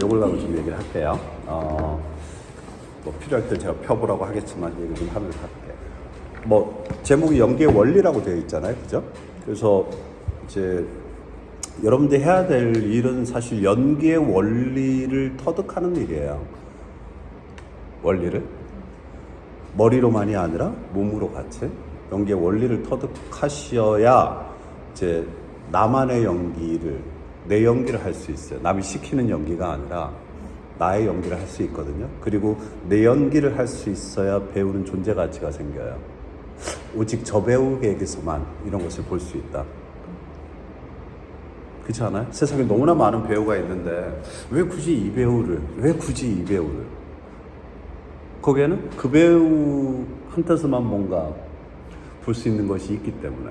요걸 가지고 좀 얘기를 할게요. 뭐 필요할 때 제가 펴보라고 하겠지만 얘기 좀 하면서 할게요. 뭐 제목이 연기의 원리라고 되어 있잖아요, 그죠? 그래서 이제 여러분들이 해야 될 일은 사실 연기의 원리를 터득하는 일이에요. 원리를 머리로만이 아니라 몸으로 같이 연기의 원리를 터득하셔야 이제 나만의 연기를, 내 연기를 할 수 있어요. 남이 시키는 연기가 아니라 나의 연기를 할 수 있거든요. 그리고 내 연기를 할 수 있어야 배우는 존재 가치가 생겨요. 오직 저 배우에게서만 이런 것을 볼 수 있다. 그렇지 않아요? 세상에 너무나 많은 배우가 있는데 왜 굳이 이 배우를? 거기에는 그 배우한테서만 뭔가 볼 수 있는 것이 있기 때문에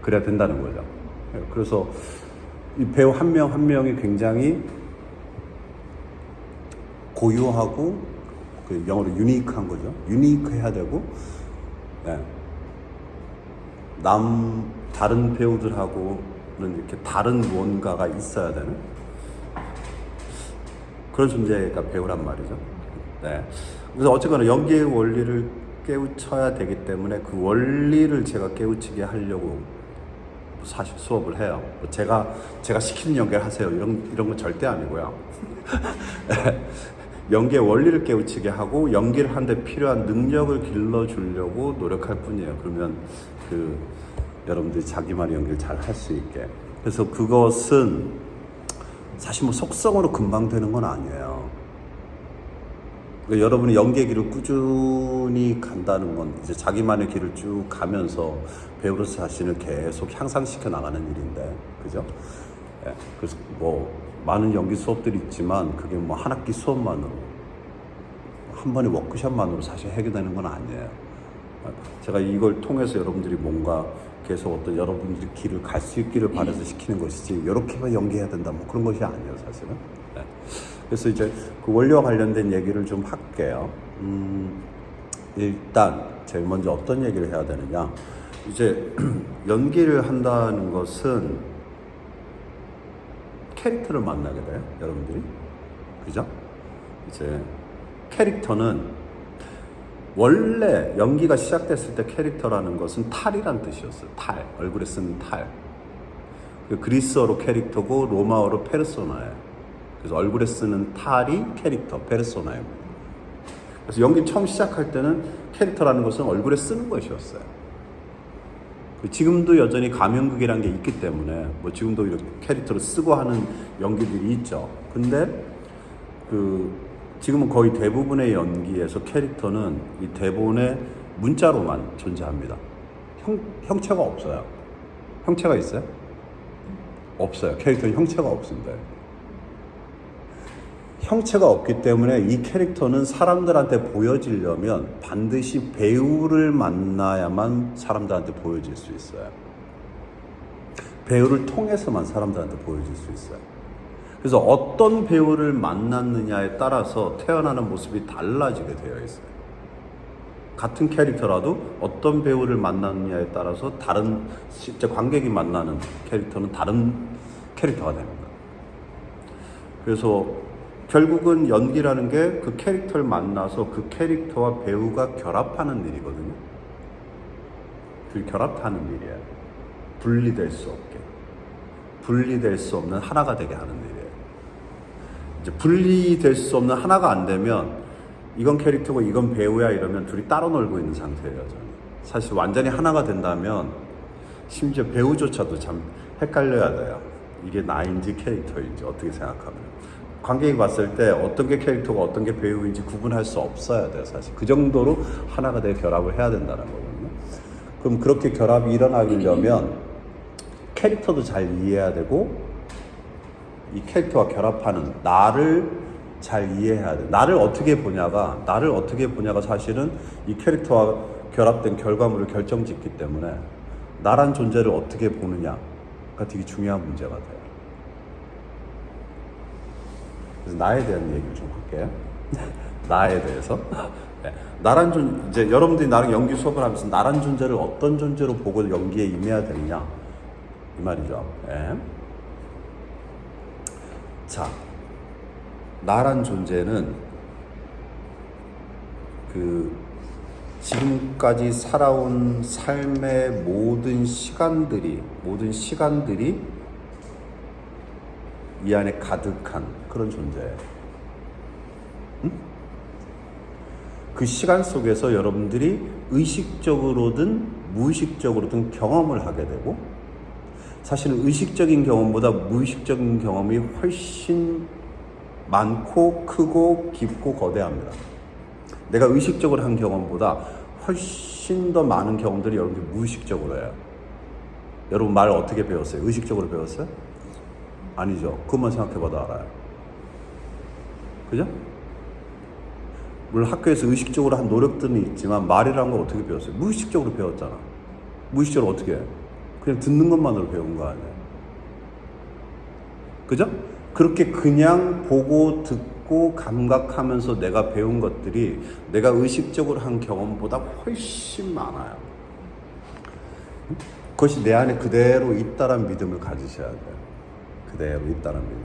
그래야 된다는 거죠. 그래서 이 배우 한 명 한 명이 굉장히 고유하고, 그 영어로 유니크한 거죠. 유니크해야 되고, 다른 배우들하고는 이렇게 다른 무언가가 있어야 되는 그런 존재가 배우란 말이죠. 네. 그래서 어쨌거나 연기의 원리를 깨우쳐야 되기 때문에 그 원리를 제가 깨우치게 하려고 사실 수업을 해요. 제가 시키는 연기를 하세요. 이런 건 절대 아니고요. 연기의 원리를 깨우치게 하고 연기를 하는데 필요한 능력을 길러주려고 노력할 뿐이에요. 그러면 여러분들이 자기만의 연기를 잘 할 수 있게. 그래서 그것은 사실 뭐 속성으로 금방 되는 건 아니에요. 그러니까 여러분이 연기의 길을 꾸준히 간다는 건 이제 자기만의 길을 쭉 가면서 배우로서 자신을 계속 향상시켜 나가는 일인데, 그죠? 그래서 뭐 많은 연기 수업들이 있지만 그게 뭐 한 학기 수업만으로, 한 번의 워크숍만으로 사실 해결되는 건 아니에요. 제가 이걸 통해서 여러분들이 뭔가 계속 어떤 여러분들이 길을 갈 수 있기를 바라서 시키는 것이지, 이렇게만 연기해야 된다 뭐 그런 것이 아니에요, 사실은. 그래서 이제 그 원리와 관련된 얘기를 좀 할게요. 일단 제일 먼저 어떤 얘기를 해야 되느냐, 이제 연기를 한다는 것은 캐릭터를 만나게 돼요, 여러분들이. 그죠? 이제 캐릭터는 원래 연기가 시작됐을 때 캐릭터라는 것은 탈이란 뜻이었어요. 탈, 얼굴에 쓰는 탈. 그리스어로 캐릭터고 로마어로 페르소나예요. 그래서 얼굴에 쓰는 탈이 캐릭터, 페르소나예요. 그래서 연기 처음 시작할 때는 캐릭터라는 것은 얼굴에 쓰는 것이었어요. 지금도 여전히 가면극이라는 게 있기 때문에 뭐 지금도 이렇게 캐릭터를 쓰고 하는 연기들이 있죠. 근데 지금은 거의 대부분의 연기에서 캐릭터는 이 대본의 문자로만 존재합니다. 형체가 없어요. 형체가 있어요? 없어요. 캐릭터는 형체가 없습니다. 형체가 없기 때문에 이 캐릭터는 사람들한테 보여지려면 반드시 배우를 만나야만 사람들한테 보여질 수 있어요. 배우를 통해서만 사람들한테 보여질 수 있어요. 그래서 어떤 배우를 만났느냐에 따라서 태어나는 모습이 달라지게 되어 있어요. 같은 캐릭터라도 어떤 배우를 만났느냐에 따라서 다른, 실제 관객이 만나는 캐릭터는 다른 캐릭터가 됩니다. 그래서 결국은 연기라는 게 그 캐릭터를 만나서 그 캐릭터와 배우가 결합하는 일이거든요. 그 결합하는 일이에요. 분리될 수 없게. 분리될 수 없는 하나가 되게 하는 일이에요. 이제 분리될 수 없는 하나가 안 되면 이건 캐릭터고 이건 배우야 이러면 둘이 따로 놀고 있는 상태예요. 저는. 사실 완전히 하나가 된다면 심지어 배우조차도 참 헷갈려야 돼요. 이게 나인지 캐릭터인지 어떻게 생각하면. 관객이 봤을 때 어떤 게 캐릭터가 어떤 게 배우인지 구분할 수 없어야 돼요, 사실. 그 정도로 하나가 되게 결합을 해야 된다는 거거든요. 그럼 그렇게 결합이 일어나려면 캐릭터도 잘 이해해야 되고, 이 캐릭터와 결합하는 나를 잘 이해해야 돼. 나를 어떻게 보냐가 사실은 이 캐릭터와 결합된 결과물을 결정짓기 때문에 나란 존재를 어떻게 보느냐가 되게 중요한 문제가 돼요. 그래서 나에 대한 얘기를 좀 할게요. 나에 대해서. 네. 이제 여러분들이 나랑 연기 수업을 하면서 나란 존재를 어떤 존재로 보고 연기에 임해야 되느냐, 이 말이죠. 네. 자, 나란 존재는 그 지금까지 살아온 삶의 모든 시간들이 이 안에 가득한 그런 존재예요. 응? 그 시간 속에서 여러분들이 의식적으로든 무의식적으로든 경험을 하게 되고, 사실은 의식적인 경험보다 무의식적인 경험이 훨씬 많고 크고 깊고 거대합니다. 내가 의식적으로 한 경험보다 훨씬 더 많은 경험들이 여러분들이 무의식적으로 해요. 여러분 말 어떻게 배웠어요? 의식적으로 배웠어요? 아니죠. 그것만 생각해봐도 알아요. 그죠? 물론 학교에서 의식적으로 한 노력들은 있지만 말이라는 걸 어떻게 배웠어요? 무의식적으로 배웠잖아. 무의식적으로 어떻게 해? 그냥 듣는 것만으로 배운 거 아니에요. 그죠? 그렇게 그냥 보고 듣고 감각하면서 내가 배운 것들이 내가 의식적으로 한 경험보다 훨씬 많아요. 그것이 내 안에 그대로 있다란 믿음을 가지셔야 돼요. 그대로 있다란 믿음.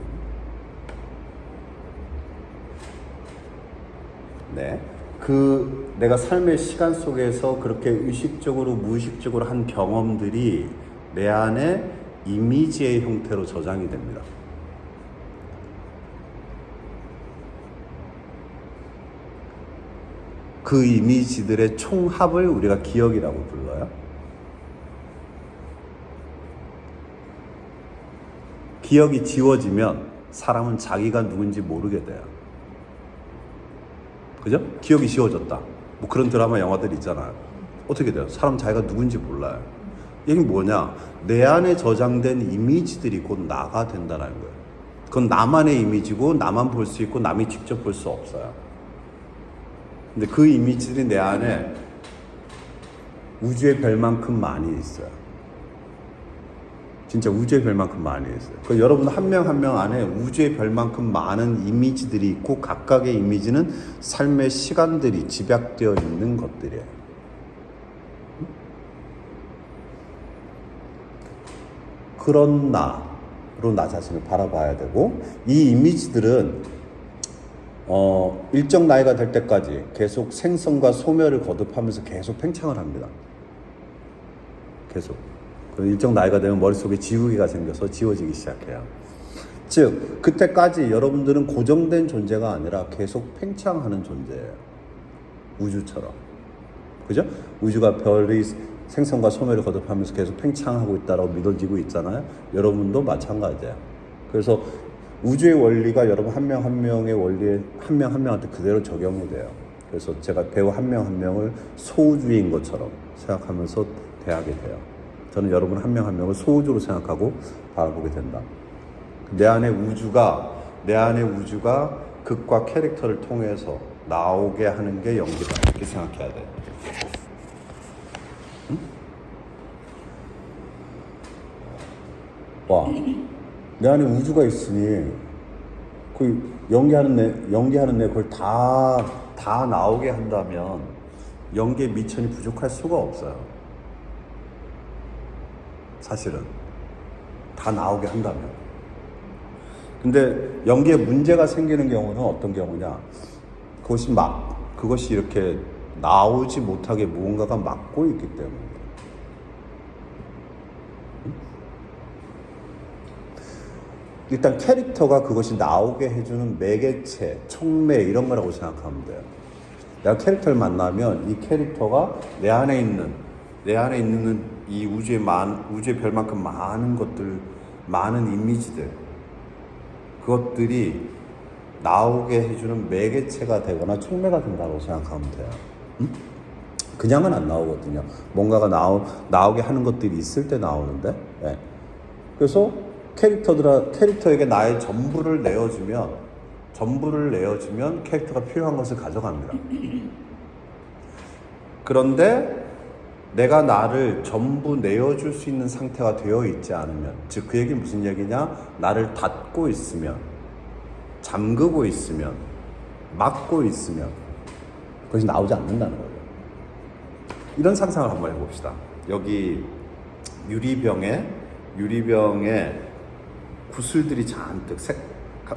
네. 그 내가 삶의 시간 속에서 그렇게 의식적으로 무의식적으로 한 경험들이 내 안에 이미지의 형태로 저장이 됩니다. 그 이미지들의 총합을 우리가 기억이라고 불러요. 기억이 지워지면 사람은 자기가 누군지 모르게 돼요. 그죠? 기억이 지워졌다. 뭐 그런 드라마 영화들 있잖아요. 어떻게 돼요? 사람 자기가 누군지 몰라요. 이게 뭐냐? 내 안에 저장된 이미지들이 곧 나가 된다는 거예요. 그건 나만의 이미지고 나만 볼 수 있고 남이 직접 볼 수 없어요. 근데 그 이미지들이 내 안에 우주의 별만큼 많이 있어요. 진짜 우주의 별만큼 많이 있어요. 그 여러분 한 명 한 명 안에 우주의 별만큼 많은 이미지들이 있고, 각각의 이미지는 삶의 시간들이 집약되어 있는 것들이에요. 그런 나로 나 자신을 바라봐야 되고, 이 이미지들은 일정 나이가 될 때까지 계속 생성과 소멸을 거듭하면서 계속 팽창을 합니다. 계속. 일정 나이가 되면 머릿속에 지우개가 생겨서 지워지기 시작해요. 즉, 그때까지 여러분들은 고정된 존재가 아니라 계속 팽창하는 존재예요. 우주처럼. 그죠? 우주가 별이 생성과 소멸을 거듭하면서 계속 팽창하고 있다고 믿어지고 있잖아요. 여러분도 마찬가지예요. 그래서 우주의 원리가 여러분 한 명 한 명의 원리에 한 명 한 명한테 그대로 적용이 돼요. 그래서 제가 배우 한 명 한 명을 소우주인 것처럼 생각하면서 대하게 돼요. 저는 여러분 한 명 한 명을 소우주로 생각하고 바라보게 된다. 내 안에 우주가 극과 캐릭터를 통해서 나오게 하는 게 연기다. 이렇게 생각해야 돼. 응? 와, 내 안에 우주가 있으니 그 연기하는 내 그걸 다 나오게 한다면 연기의 미천이 부족할 수가 없어요. 사실은 다 나오게 한다면. 근데 연기에 문제가 생기는 경우는 어떤 경우냐? 그것이 이렇게 나오지 못하게 무언가가 막고 있기 때문입니다. 일단 캐릭터가 그것이 나오게 해주는 매개체, 촉매 이런 거라고 생각하면 돼요. 내가 캐릭터를 만나면 이 캐릭터가 내 안에 있는 이 우주의 별만큼 많은 것들, 많은 이미지들, 그것들이 나오게 해주는 매개체가 되거나 촉매가 된다고 생각하면 돼요. 응? 그냥은 안 나오거든요. 뭔가가 나오게 하는 것들이 있을 때 나오는데, 네. 그래서 캐릭터에게 나의 전부를 내어주면 캐릭터가 필요한 것을 가져갑니다. 그런데 내가 나를 전부 내어줄 수 있는 상태가 되어 있지 않으면, 즉 그 얘기는 무슨 얘기냐? 나를 닫고 있으면, 잠그고 있으면, 막고 있으면 그것이 나오지 않는다는 거예요. 이런 상상을 한번 해봅시다. 여기 유리병에 구슬들이 잔뜩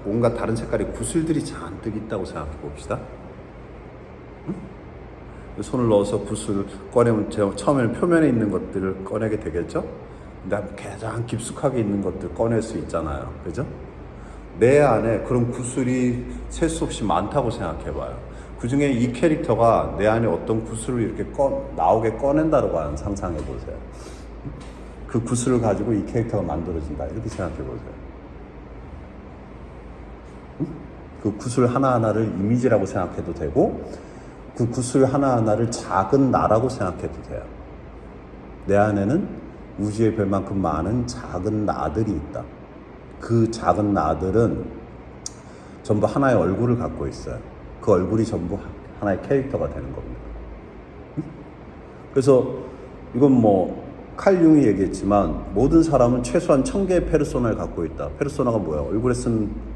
온갖 다른 색깔의 구슬들이 잔뜩 있다고 생각해 봅시다. 응? 손을 넣어서 구슬 꺼내면 처음에는 표면에 있는 것들을 꺼내게 되겠죠? 그다음 가장 깊숙하게 있는 것들 꺼낼 수 있잖아요. 그죠? 내 안에 그런 구슬이 셀 수 없이 많다고 생각해 봐요. 그 중에 이 캐릭터가 내 안에 어떤 구슬을 이렇게 나오게 꺼낸다고 하는 상상해 보세요. 그 구슬을 가지고 이 캐릭터가 만들어진다. 이렇게 생각해 보세요. 그 구슬 하나하나를 이미지라고 생각해도 되고, 그 구슬 하나하나를 작은 나라고 생각해도 돼요. 내 안에는 우주의 별만큼 많은 작은 나들이 있다. 그 작은 나들은 전부 하나의 얼굴을 갖고 있어요. 그 얼굴이 전부 하나의 캐릭터가 되는 겁니다. 그래서 이건 칼 융이 얘기했지만 모든 사람은 최소한 1000개의 페르소나를 갖고 있다. 페르소나가 뭐야? 얼굴에 쓴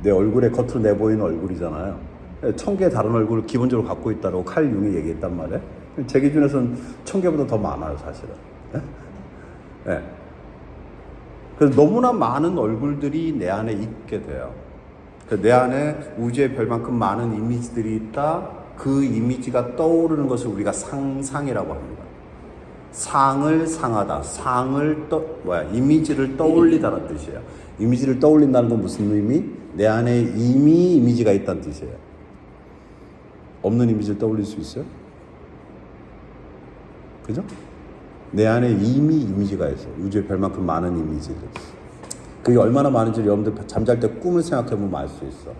내 얼굴에 겉으로 내보이는 얼굴이잖아요. 1000개의 다른 얼굴을 기본적으로 갖고 있다고 칼 융이 얘기했단 말이에요. 제 기준에서는 1000개보다 더 많아요, 사실은. 네. 그래서 너무나 많은 얼굴들이 내 안에 있게 돼요. 내 안에 우주의 별만큼 많은 이미지들이 있다. 그 이미지가 떠오르는 것을 우리가 상상이라고 합니다. 상을 상하다. 이미지를 떠올리다라는 뜻이에요. 이미지를 떠올린다는 건 무슨 의미? 내 안에 이미 이미지가 있다는 뜻이에요. 없는 이미지를 떠올릴 수 있어요? 그죠? 내 안에 이미 이미지가 있어요. 우주의 별만큼 많은 이미지들. 그게 얼마나 많은지 여러분들 잠잘 때 꿈을 생각해보면 알 수 있어.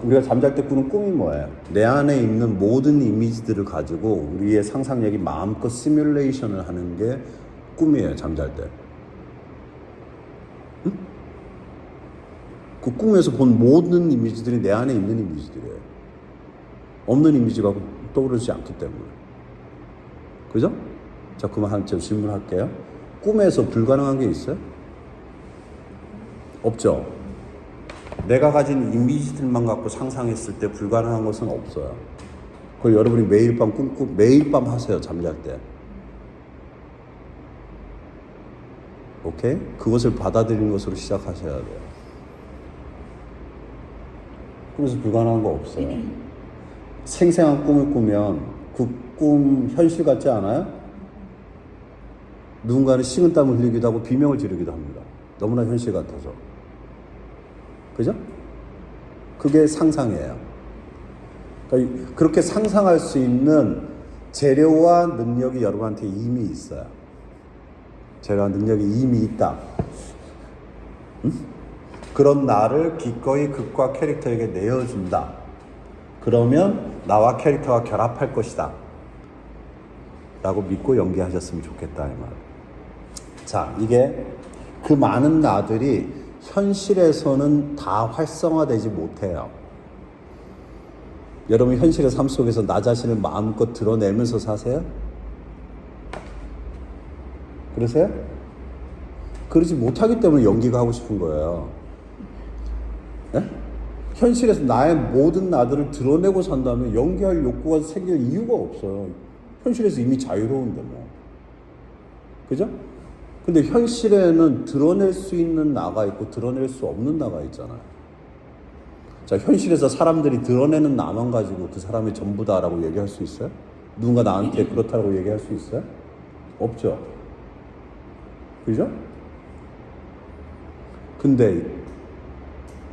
우리가 잠잘 때 꾸는 꿈이 뭐예요? 내 안에 있는 모든 이미지들을 가지고 우리의 상상력이 마음껏 시뮬레이션을 하는 게 꿈이에요, 잠잘 때. 응? 그 꿈에서 본 모든 이미지들이 내 안에 있는 이미지들이에요. 없는 이미지가 떠오르지 않기 때문에. 그죠? 자, 그만 한 점 질문할게요. 꿈에서 불가능한 게 있어요? 없죠? 내가 가진 이미지들만 갖고 상상했을 때 불가능한 것은 없어요. 그걸 여러분이 매일 밤 매일 밤 하세요, 잠잘 때. 오케이? 그것을 받아들이는 것으로 시작하셔야 돼요. 꿈에서 불가능한 거 없어요. 생생한 꿈을 꾸면 그 꿈 현실 같지 않아요? 누군가는 식은땀을 흘리기도 하고 비명을 지르기도 합니다. 너무나 현실 같아서. 그죠? 그게 상상이에요. 그러니까 그렇게 상상할 수 있는 재료와 능력이 여러분한테 이미 있어요. 재료와 능력이 이미 있다. 응? 그런 나를 기꺼이 극과 캐릭터에게 내어준다. 그러면 나와 캐릭터가 결합할 것이다. 라고 믿고 연기하셨으면 좋겠다, 이 말. 자, 이게 그 많은 나들이 현실에서는 다 활성화되지 못해요. 여러분 현실의 삶 속에서 나 자신을 마음껏 드러내면서 사세요? 그러세요? 그러지 못하기 때문에 연기가 하고 싶은 거예요. 네? 현실에서 나의 모든 나들을 드러내고 산다면 연기할 욕구가 생길 이유가 없어요. 현실에서 이미 자유로운데 뭐. 그죠? 근데 현실에는 드러낼 수 있는 나가 있고 드러낼 수 없는 나가 있잖아요. 자, 현실에서 사람들이 드러내는 나만 가지고 그 사람이 전부다라고 얘기할 수 있어요? 누군가 나한테 그렇다고 얘기할 수 있어요? 없죠. 그죠? 근데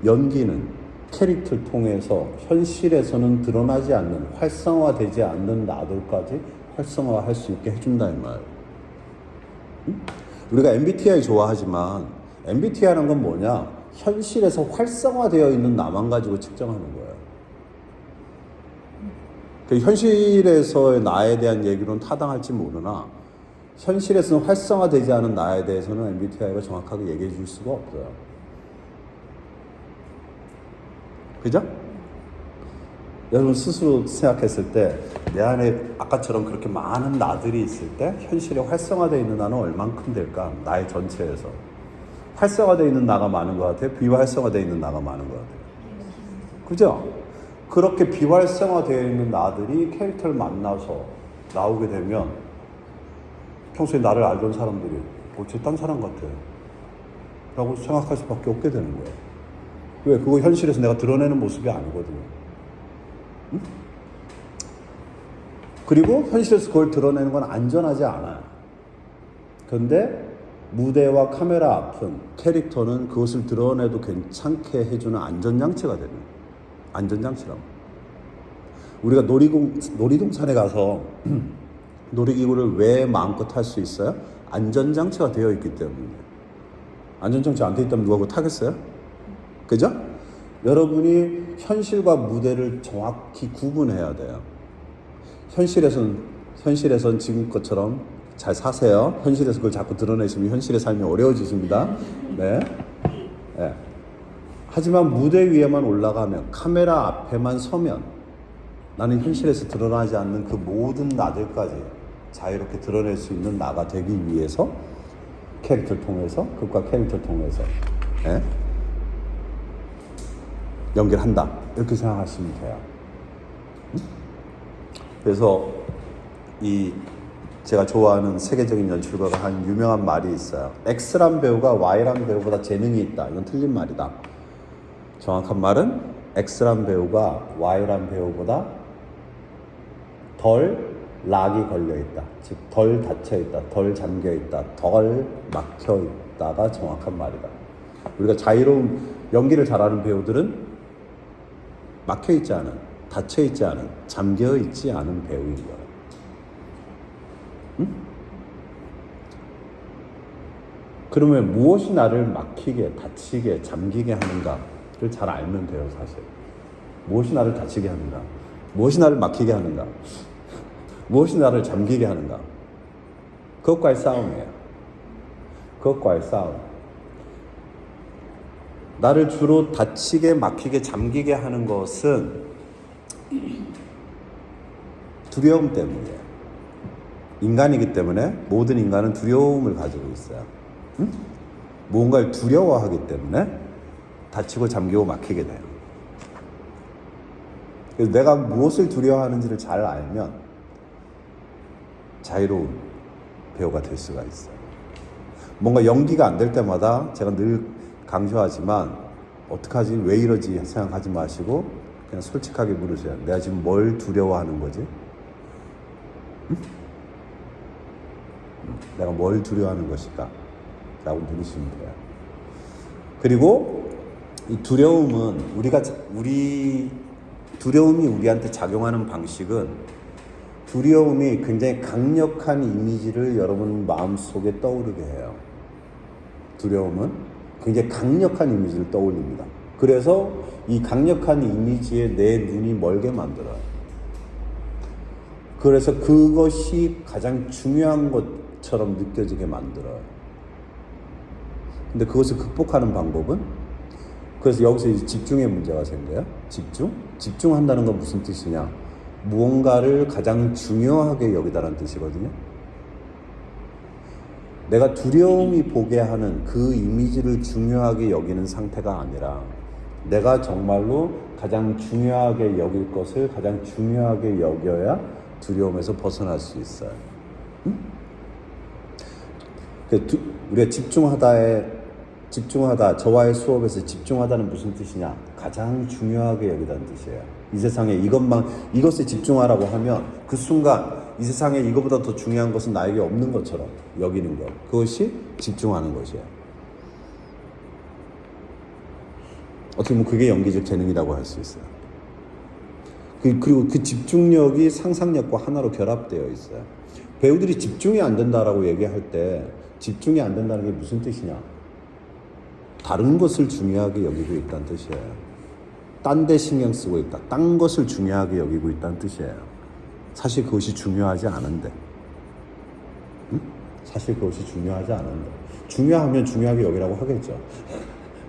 연기는 캐릭터를 통해서 현실에서는 드러나지 않는, 활성화되지 않는 나들까지 활성화할 수 있게 해준다 이 말. 응? 우리가 MBTI 좋아하지만 MBTI라는 건 뭐냐? 현실에서 활성화되어 있는 나만 가지고 측정하는 거예요. 그 현실에서의 나에 대한 얘기로는 타당할지 모르나 현실에서는 활성화되지 않은 나에 대해서는 MBTI가 정확하게 얘기해 줄 수가 없어요. 그죠? 여러분 스스로 생각했을 때 내 안에 아까처럼 그렇게 많은 나들이 있을 때 현실에 활성화되어 있는 나는 얼만큼 될까? 나의 전체에서. 활성화되어 있는 나가 많은 것 같아요? 비활성화되어 있는 나가 많은 것 같아요? 그죠? 그렇게 비활성화되어 있는 나들이 캐릭터를 만나서 나오게 되면 평소에 나를 알던 사람들이 쟤 딴 사람 같아 라고 생각할 수밖에 없게 되는 거예요. 왜? 그거 현실에서 내가 드러내는 모습이 아니거든요. 응? 그리고 현실에서 그걸 드러내는 건 안전하지 않아요. 그런데 무대와 카메라 앞은 캐릭터는 그것을 드러내도 괜찮게 해주는 안전장치가 되는 거예요. 안전장치라고. 우리가 놀이동산에 가서 놀이기구를 왜 마음껏 탈 수 있어요? 안전장치가 되어 있기 때문이에요. 안전장치 안 되어 있다면 누가 그거 타겠어요? 그죠? 여러분이 현실과 무대를 정확히 구분해야 돼요. 현실에선 지금 것처럼 잘 사세요. 현실에서 그걸 자꾸 드러내시면 현실의 삶이 어려워지십니다. 네. 네. 하지만 무대 위에만 올라가면, 카메라 앞에만 서면 나는 현실에서 드러나지 않는 그 모든 나들까지 자유롭게 드러낼 수 있는 나가 되기 위해서 캐릭터를 통해서, 극과 캐릭터를 통해서 네? 연결한다. 이렇게 생각하시면 돼요. 그래서 제가 좋아하는 세계적인 연출가가 한 유명한 말이 있어요. X란 배우가 Y란 배우보다 재능이 있다. 이건 틀린 말이다. 정확한 말은 X란 배우가 Y란 배우보다 덜 락이 걸려있다. 즉 덜 닫혀있다. 덜 잠겨있다. 덜 막혀있다가 정확한 말이다. 우리가 자유로운 연기를 잘하는 배우들은 막혀있지 않은, 닫혀있지 않은, 잠겨있지 않은 배우인 거예요. 응? 그러면 무엇이 나를 막히게, 닫히게, 잠기게 하는가를 잘 알면 돼요, 사실. 무엇이 나를 닫히게 하는가? 무엇이 나를 막히게 하는가? 무엇이 나를 잠기게 하는가? 그것과의 싸움이에요. 그것과의 싸움. 나를 주로 닫히게, 막히게, 잠기게 하는 것은 두려움 때문이에요. 인간이기 때문에 모든 인간은 두려움을 가지고 있어요. 응? 무언가를 두려워하기 때문에 닫히고 잠기고 막히게 돼요. 그래서 내가 무엇을 두려워하는지를 잘 알면 자유로운 배우가 될 수가 있어요. 뭔가 연기가 안 될 때마다 제가 늘 강조하지만 어떡하지? 왜 이러지? 생각하지 마시고 그냥 솔직하게 물으세요. 내가 지금 뭘 두려워하는 거지? 응? 내가 뭘 두려워하는 것일까? 라고 물으시면 돼요. 그리고 이 두려움은 두려움이 우리한테 작용하는 방식은 두려움이 굉장히 강력한 이미지를 여러분 마음속에 떠오르게 해요. 두려움은 굉장히 강력한 이미지를 떠올립니다. 그래서 이 강력한 이미지에 내 눈이 멀게 만들어요. 그래서 그것이 가장 중요한 것처럼 느껴지게 만들어요. 근데 그것을 극복하는 방법은, 그래서 여기서 이제 집중의 문제가 생겨요. 집중한다는 건 무슨 뜻이냐? 무언가를 가장 중요하게 여기다라는 뜻이거든요. 내가 두려움이 보게 하는 그 이미지를 중요하게 여기는 상태가 아니라 내가 정말로 가장 중요하게 여길 것을 가장 중요하게 여겨야 두려움에서 벗어날 수 있어요. 응? 우리가 집중하다, 저와의 수업에서 집중하다는 무슨 뜻이냐? 가장 중요하게 여기다는 뜻이에요. 이 세상에 이것에 집중하라고 하면 그 순간 이 세상에 이거보다 더 중요한 것은 나에게 없는 것처럼 여기는 것. 그것이 집중하는 것이에요. 어떻게 보면 그게 연기적 재능이라고 할 수 있어요. 그리고 그 집중력이 상상력과 하나로 결합되어 있어요. 배우들이 집중이 안 된다라고 얘기할 때 집중이 안 된다는 게 무슨 뜻이냐? 다른 것을 중요하게 여기고 있다는 뜻이에요. 딴 데 신경 쓰고 있다. 딴 것을 중요하게 여기고 있다는 뜻이에요. 사실 그것이 중요하지 않은데. 응? 사실 그것이 중요하지 않은데. 중요하면 중요하게 여기라고 하겠죠.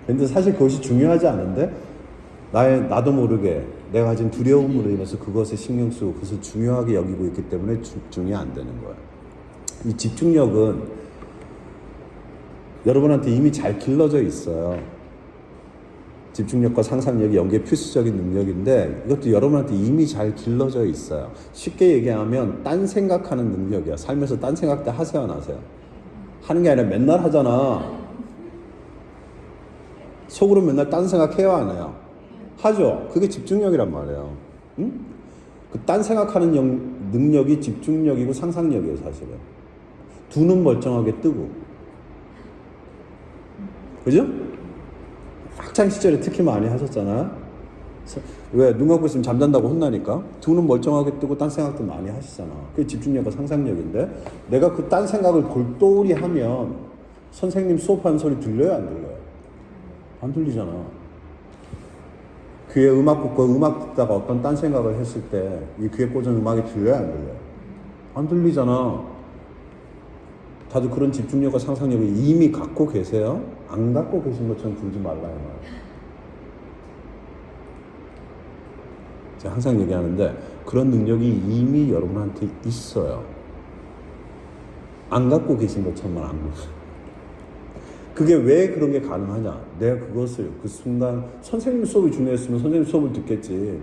근데 사실 그것이 중요하지 않은데 나도 모르게 내가 가진 두려움으로 인해서 그것에 신경 쓰고 그것을 중요하게 여기고 있기 때문에 집중이 안 되는 거예요. 이 집중력은 여러분한테 이미 잘 길러져 있어요. 집중력과 상상력이 연기의 필수적인 능력인데 이것도 여러분한테 이미 잘 길러져 있어요. 쉽게 얘기하면 딴 생각하는 능력이야. 삶에서 딴 생각 때 하세요, 안 하세요? 하는 게 아니라 맨날 하잖아. 속으로 맨날 딴 생각해요, 안 해요? 하죠. 그게 집중력이란 말이에요. 응? 그 딴 생각하는 능력이 집중력이고 상상력이에요, 사실은. 두 눈 멀쩡하게 뜨고. 그죠? 학창 시절에 특히 많이 하셨잖아. 왜? 눈 감고 있으면 잠잔다고 혼나니까. 두 눈 멀쩡하게 뜨고 딴 생각도 많이 하시잖아. 그게 집중력과 상상력인데, 내가 그 딴 생각을 골똘히 하면 선생님 수업하는 소리 들려요, 안 들려요? 안 들리잖아. 귀에 음악 꽂고 음악 듣다가 어떤 딴 생각을 했을 때 이 귀에 꽂은 음악이 들려요, 안 들려요? 안 들리잖아. 다들 그런 집중력과 상상력을 이미 갖고 계세요? 안 갖고 계신 것처럼 굴지 말라 이 말이에요. 제가 항상 얘기하는데 그런 능력이 이미 여러분한테 있어요. 안 갖고 계신 것처럼만 안 갖고. 그게 왜 그런 게 가능하냐? 내가 그것을 그 순간 선생님 수업이 중요했으면 선생님 수업을 듣겠지.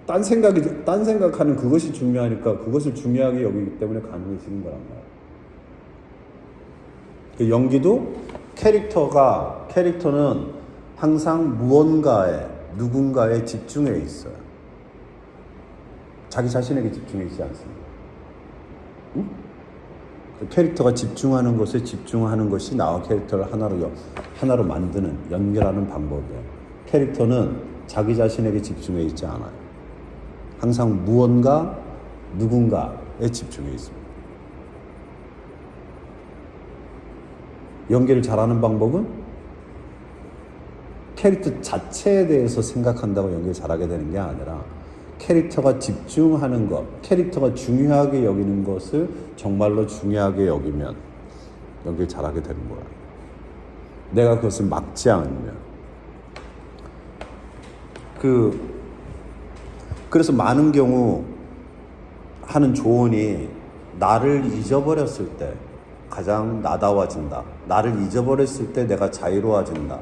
딴 생각하는 그것이 중요하니까 그것을 중요하게 여기기 때문에 가능해지는 거란 말이야. 그 연기도 캐릭터는 항상 무언가에 누군가에 집중해 있어요. 자기 자신에게 집중해 있지 않습니다. 응? 그 캐릭터가 집중하는 것에 집중하는 것이 나와 캐릭터를 하나로 만드는, 연결하는 방법이에요. 캐릭터는 자기 자신에게 집중해 있지 않아요. 항상 무언가, 누군가에 집중해 있습니다. 연기를 잘하는 방법은 캐릭터 자체에 대해서 생각한다고 연기를 잘하게 되는 게 아니라 캐릭터가 집중하는 것, 캐릭터가 중요하게 여기는 것을 정말로 중요하게 여기면 연기를 잘하게 되는 거야. 내가 그것을 막지 않으면. 그래서 많은 경우 하는 조언이 나를 잊어버렸을 때 가장 나다워진다. 나를 잊어버렸을 때 내가 자유로워진다.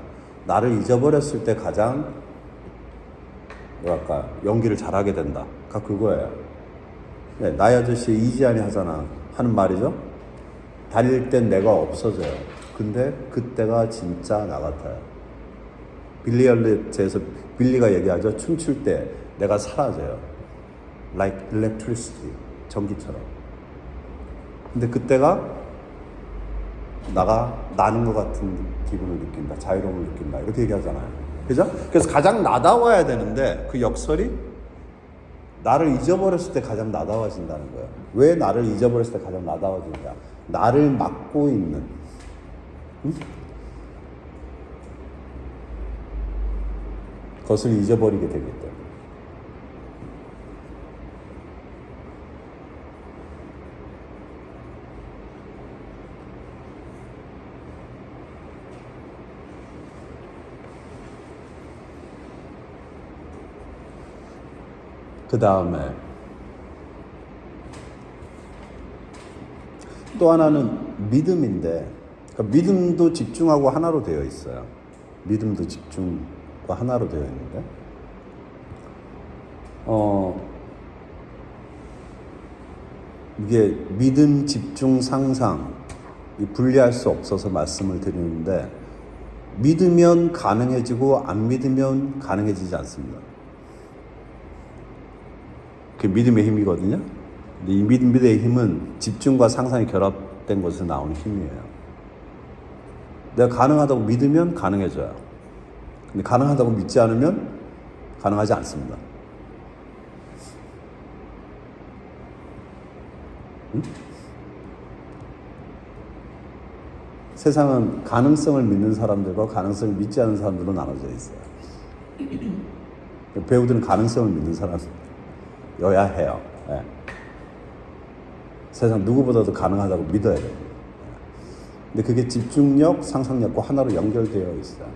나를 잊어버렸을 때 가장 연기를 잘하게 된다. 그거예요. 네, 나의 아저씨 이지안이 하는 말이죠. 달릴 땐 내가 없어져요. 근데 그때가 진짜 나 같아요. 빌리 엘리엇에서 빌리가 얘기하죠. 춤출 때 내가 사라져요. Like electricity. 전기처럼. 근데 그때가 나는 것 같은 기분을 느낀다. 자유로움을 느낀다. 이렇게 얘기하잖아요. 그죠? 그래서 가장 나다워야 되는데 그 역설이 나를 잊어버렸을 때 가장 나다워진다는 거예요. 왜 나를 잊어버렸을 때 가장 나다워지냐? 나를 막고 있는 것을 잊어버리게 되기 때문에. 그 다음에 또 하나는 믿음인데, 그러니까 믿음도 집중하고 하나로 되어 있어요. 믿음도 집중과 하나로 되어 있는데, 이게 믿음, 집중, 상상 분리할 수 없어서 말씀을 드리는데, 믿으면 가능해지고 안 믿으면 가능해지지 않습니다. 그게 믿음의 힘이거든요. 근데 이 믿음의 힘은 집중과 상상이 결합된 것에서 나오는 힘이에요. 내가 가능하다고 믿으면 가능해져요. 근데 가능하다고 믿지 않으면 가능하지 않습니다. 응? 세상은 가능성을 믿는 사람들과 가능성을 믿지 않는 사람들로 나눠져 있어요. 배우들은 가능성을 믿는 사람이어야 해요. 네. 세상 누구보다도 가능하다고 믿어야 돼요. 근데 그게 집중력, 상상력과 하나로 연결되어 있어요.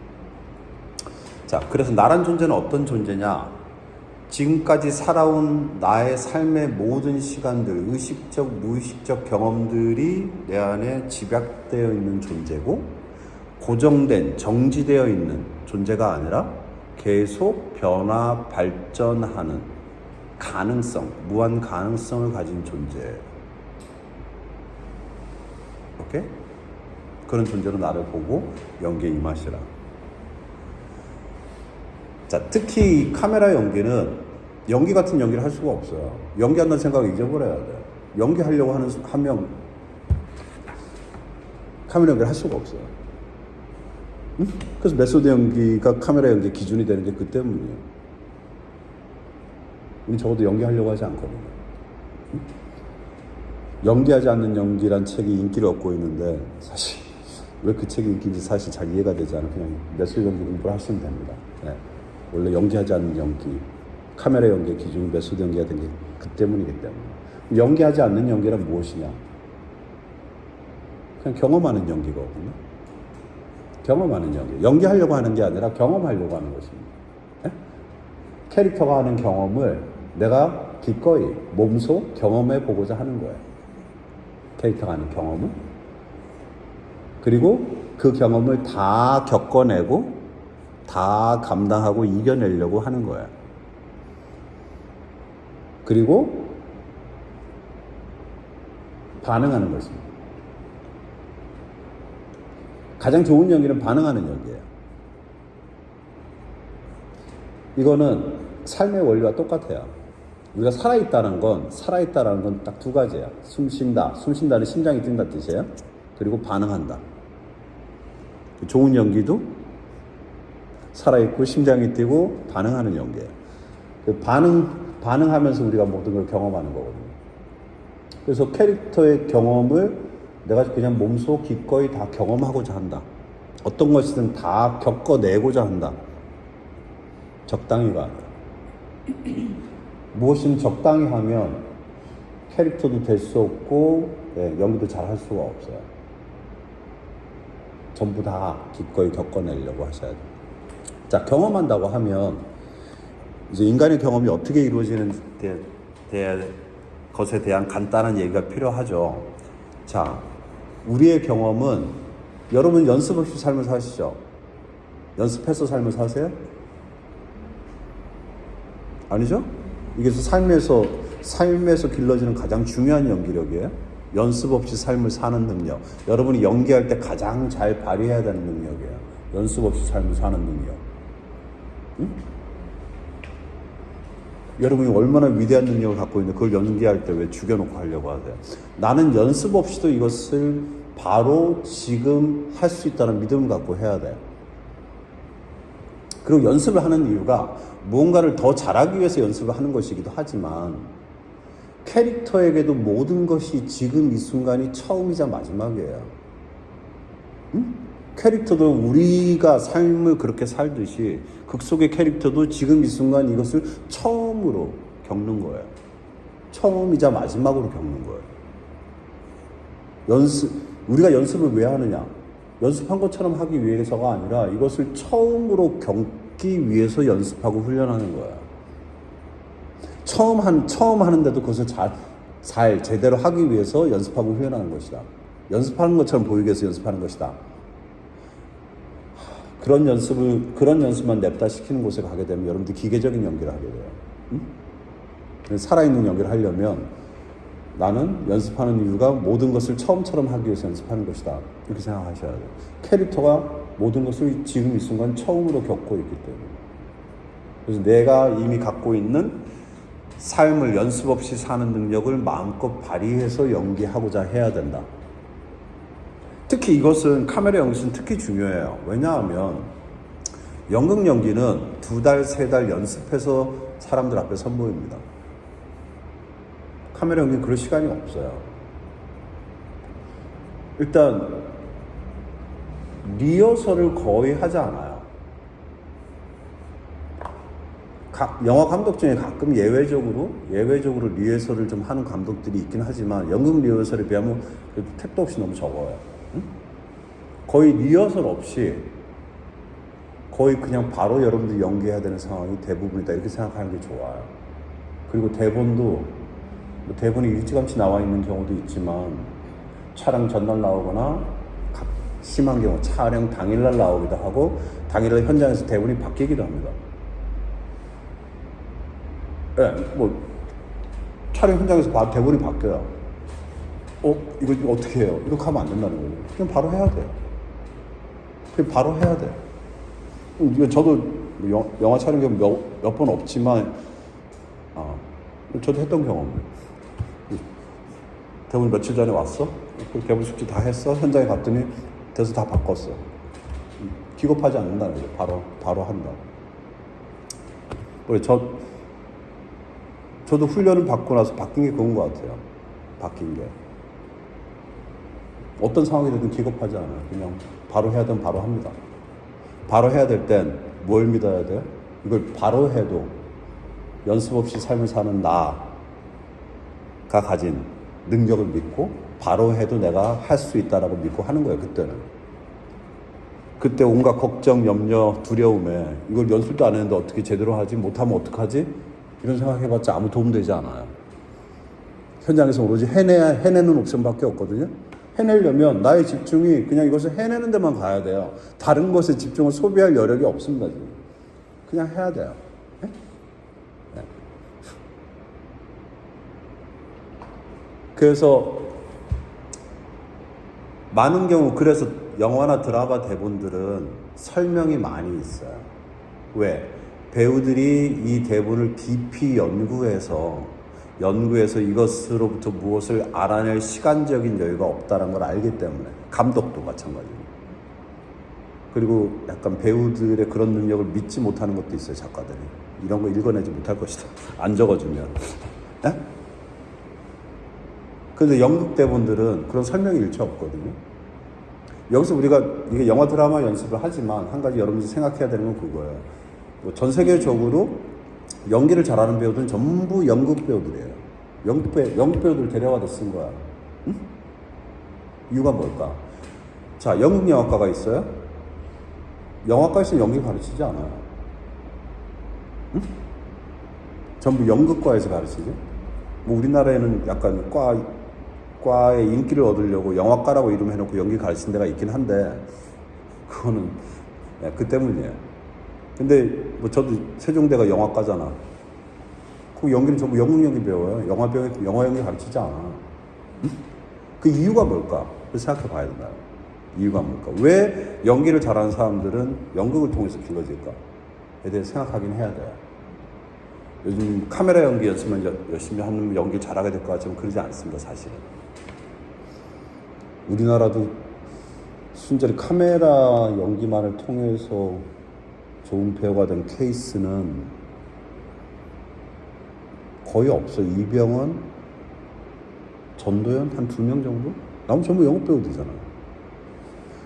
자, 그래서 나란 존재는 어떤 존재냐? 지금까지 살아온 나의 삶의 모든 시간들, 의식적, 무의식적 경험들이 내 안에 집약되어 있는 존재고, 고정된, 정지되어 있는 존재가 아니라 계속 변화, 발전하는 가능성, 무한 가능성을 가진 존재예요. 오케이? 그런 존재로 나를 보고 연기에 임하시라. 자, 특히 카메라 연기는 연기 같은 연기를 할 수가 없어요. 연기한다는 생각을 잊어버려야 돼. 연기하려고 하면 카메라 연기를 할 수가 없어요. 응? 그래서 메소드 연기가 카메라 연기의 기준이 되는 게 그 때문이에요. 우리 적어도 연기하려고 하지 않거든요. 응? 연기하지 않는 연기란 책이 인기를 얻고 있는데 사실 왜 그 책이 인기인지 사실 잘 이해가 되지 않아요. 그냥 메소드 연기 공부를 하시면 됩니다. 네. 원래 연기하지 않는 연기, 카메라 연기의 기준이 메소드 연기가 된 게 그 때문이기 때문에. 연기하지 않는 연기란 무엇이냐? 그냥 경험하는 연기거든요. 경험하는 연기. 연기하려고 하는 게 아니라 경험하려고 하는 것입니다. 네? 캐릭터가 하는 경험을 내가 기꺼이 몸소 경험해 보고자 하는 거예요. 캐릭터가 하는 경험을. 그리고 그 경험을 다 겪어내고 다 감당하고 이겨내려고 하는 거예요. 그리고 반응하는 것입니다. 가장 좋은 연기는 반응하는 연기예요. 이거는 삶의 원리와 똑같아요. 우리가 살아있다는 건 딱 두 가지예요. 숨쉰다. 숨쉰다는 심장이 뛴다 뜻이에요. 그리고 반응한다. 좋은 연기도 살아있고 심장이 뛰고 반응하는 연기예요. 반응하면서 우리가 모든 걸 경험하는 거거든요. 그래서 캐릭터의 경험을 내가 그냥 몸소 기꺼이 다 경험하고자 한다. 어떤 것이든 다 겪어내고자 한다. 적당히가 아니라. 무엇이든 적당히 하면 캐릭터도 될 수 없고 연기도 잘 할 수가 없어요. 전부 다 기꺼이 겪어내려고 하셔야 돼요. 자, 경험한다고 하면 이제 인간의 경험이 어떻게 이루어지는 것에 대한 간단한 얘기가 필요하죠. 자, 우리의 경험은 여러분 연습 없이 삶을 사시죠? 연습해서 삶을 사세요? 아니죠? 이게 삶에서 길러지는 가장 중요한 연기력이에요. 연습 없이 삶을 사는 능력. 여러분이 연기할 때 가장 잘 발휘해야 되는 능력이에요. 연습 없이 삶을 사는 능력. 응? 여러분이 얼마나 위대한 능력을 갖고 있는데 그걸 연기할 때 왜 죽여놓고 하려고 하세요? 나는 연습 없이도 이것을 바로 지금 할 수 있다는 믿음을 갖고 해야 돼요. 그리고 연습을 하는 이유가 무언가를 더 잘하기 위해서 연습을 하는 것이기도 하지만 캐릭터에게도 모든 것이 지금 이 순간이 처음이자 마지막이에요. 응? 캐릭터도 우리가 삶을 그렇게 살듯이 극 속의 캐릭터도 지금 이 순간 이것을 처음으로 겪는 거예요. 처음이자 마지막으로 겪는 거예요. 우리가 연습을 왜 하느냐? 연습한 것처럼 하기 위해서가 아니라 이것을 처음으로 겪기 위해서 연습하고 훈련하는 거예요. 처음 하는데도 그것을 잘 제대로 하기 위해서 연습하고 훈련하는 것이다. 연습하는 것처럼 보이기 위해서 연습하는 것이다. 그런 연습만 냅다 시키는 곳에 가게 되면 여러분들 기계적인 연기를 하게 돼요. 응? 살아있는 연기를 하려면 나는 연습하는 이유가 모든 것을 처음처럼 하기 위해서 연습하는 것이다. 이렇게 생각하셔야 돼요. 캐릭터가 모든 것을 지금 이 순간 처음으로 겪고 있기 때문에. 그래서 내가 이미 갖고 있는 삶을 연습 없이 사는 능력을 마음껏 발휘해서 연기하고자 해야 된다. 특히 이것은 카메라 연기는 특히 중요해요. 왜냐하면 연극 연기는 2달, 3달 연습해서 사람들 앞에 선보입니다. 카메라 연기는 그럴 시간이 없어요. 일단 리허설을 거의 하지 않아요. 영화 감독 중에 가끔 예외적으로 리허설을 좀 하는 감독들이 있긴 하지만 연극 리허설에 비하면 택도 없이 너무 적어요. 응? 거의 리허설 없이 거의 그냥 바로 여러분들이 연기해야 되는 상황이 대부분이다 이렇게 생각하는 게 좋아요. 그리고 대본이 일찌감치 나와 있는 경우도 있지만 촬영 전날 나오거나 심한 경우 촬영 당일날 나오기도 하고 당일날 현장에서 대본이 바뀌기도 합니다. 촬영 현장에서 대본이 바뀌어요. 이거 어떻게 해요? 이렇게 하면 안 된다는 거예요. 그냥 바로 해야 돼요. 그냥 바로 해야 돼요. 저도 영화 촬영 경험 몇 번 없지만 저도 했던 경험. 대본 며칠 전에 왔어? 그 대본 숙지 다 했어? 현장에 갔더니 대사 다 바꿨어. 기겁하지 않는다는 거죠. 바로 한다. 저도 훈련을 받고 나서 바뀐 게 그건 것 같아요. 바뀐 게. 어떤 상황이 되든 기겁하지 않아요. 그냥 바로 해야 되면 바로 합니다. 바로 해야 될 땐 뭘 믿어야 돼요? 이걸 바로 해도 연습 없이 삶을 사는 나가 가진 능력을 믿고 바로 해도 내가 할 수 있다라고 믿고 하는 거예요. 그때 온갖 걱정, 염려, 두려움에 이걸 연습도 안 했는데 어떻게 제대로 하지? 못하면 어떡하지? 이런 생각해봤자 아무 도움 되지 않아요. 현장에서 오로지 해내는 옵션밖에 없거든요. 해내려면 나의 집중이 그냥 이것을 해내는 데만 가야 돼요. 다른 것에 집중을 소비할 여력이 없습니다. 지금. 그냥 해야 돼요. 네? 네. 그래서 많은 경우 그래서 영화나 드라마 대본들은 설명이 많이 있어요. 왜? 배우들이 이 대본을 깊이 연구해서 이것으로부터 무엇을 알아낼 시간적인 여유가 없다는 걸 알기 때문에. 감독도 마찬가지고. 그리고 약간 배우들의 그런 능력을 믿지 못하는 것도 있어요. 작가들이. 이런 거 읽어내지 못할 것이다. 안 적어주면. 네? 그런데 연극 대본들은 그런 설명이 일체 없거든요. 여기서 우리가 이게 영화 드라마 연습을 하지만 한 가지 여러분들이 생각해야 되는 건 그거예요. 전 세계적으로 연기를 잘하는 배우들은 전부 연극 배우들이에요. 연극 배우들 데려와서 쓴 거야. 응? 이유가 뭘까? 자, 연극 영화과가 있어요? 영화과에서 연기 가르치지 않아요. 응? 전부 연극과에서 가르치죠. 뭐 우리나라에는 약간 과의 인기를 얻으려고 영화과라고 이름해놓고 연기 가르치는 데가 있긴 한데 그거는 그 때문이에요. 근데 뭐 저도 세종대가 영화과잖아. 그 연기는 전부 영국 연기 배워요. 영화 연기 가르치지 않아. 응? 그 이유가 뭘까? 그래서 생각해 봐야 된다. 이유가 뭘까? 왜 연기를 잘하는 사람들은 연극을 통해서 길러질까에 대해서 생각하긴 해야 돼요. 요즘 카메라 연기 연습만 열심히 하면 연기를 잘하게 될 것 같지만 그러지 않습니다. 사실은. 우리나라도 순전히 카메라 연기만을 통해서 좋은 배우가 된 케이스는 거의 없어요. 이병헌, 전도연 한 2명 정도? 나머지 전부 영국 배우들이잖아요.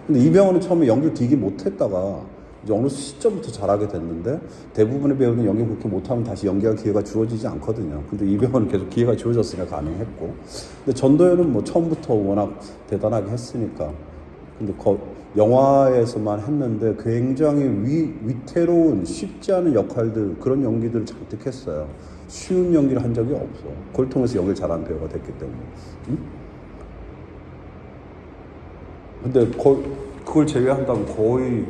근데 이병헌은 처음에 연기를 되게 못했다가 이제 어느 시점부터 잘하게 됐는데 대부분의 배우는 연기 그렇게 못하면 다시 연기할 기회가 주어지지 않거든요. 근데 이병헌은 계속 기회가 주어졌으니까 가능했고, 근데 전도연은 뭐 처음부터 워낙 대단하게 했으니까. 근데 영화에서만 했는데 굉장히 위태로운 쉽지 않은 역할들, 그런 연기들을 잔뜩 했어요. 쉬운 연기를 한 적이 없어. 그걸 통해서 연기를 잘하는 배우가 됐기 때문에. 응? 근데 그걸 제외한다면 거의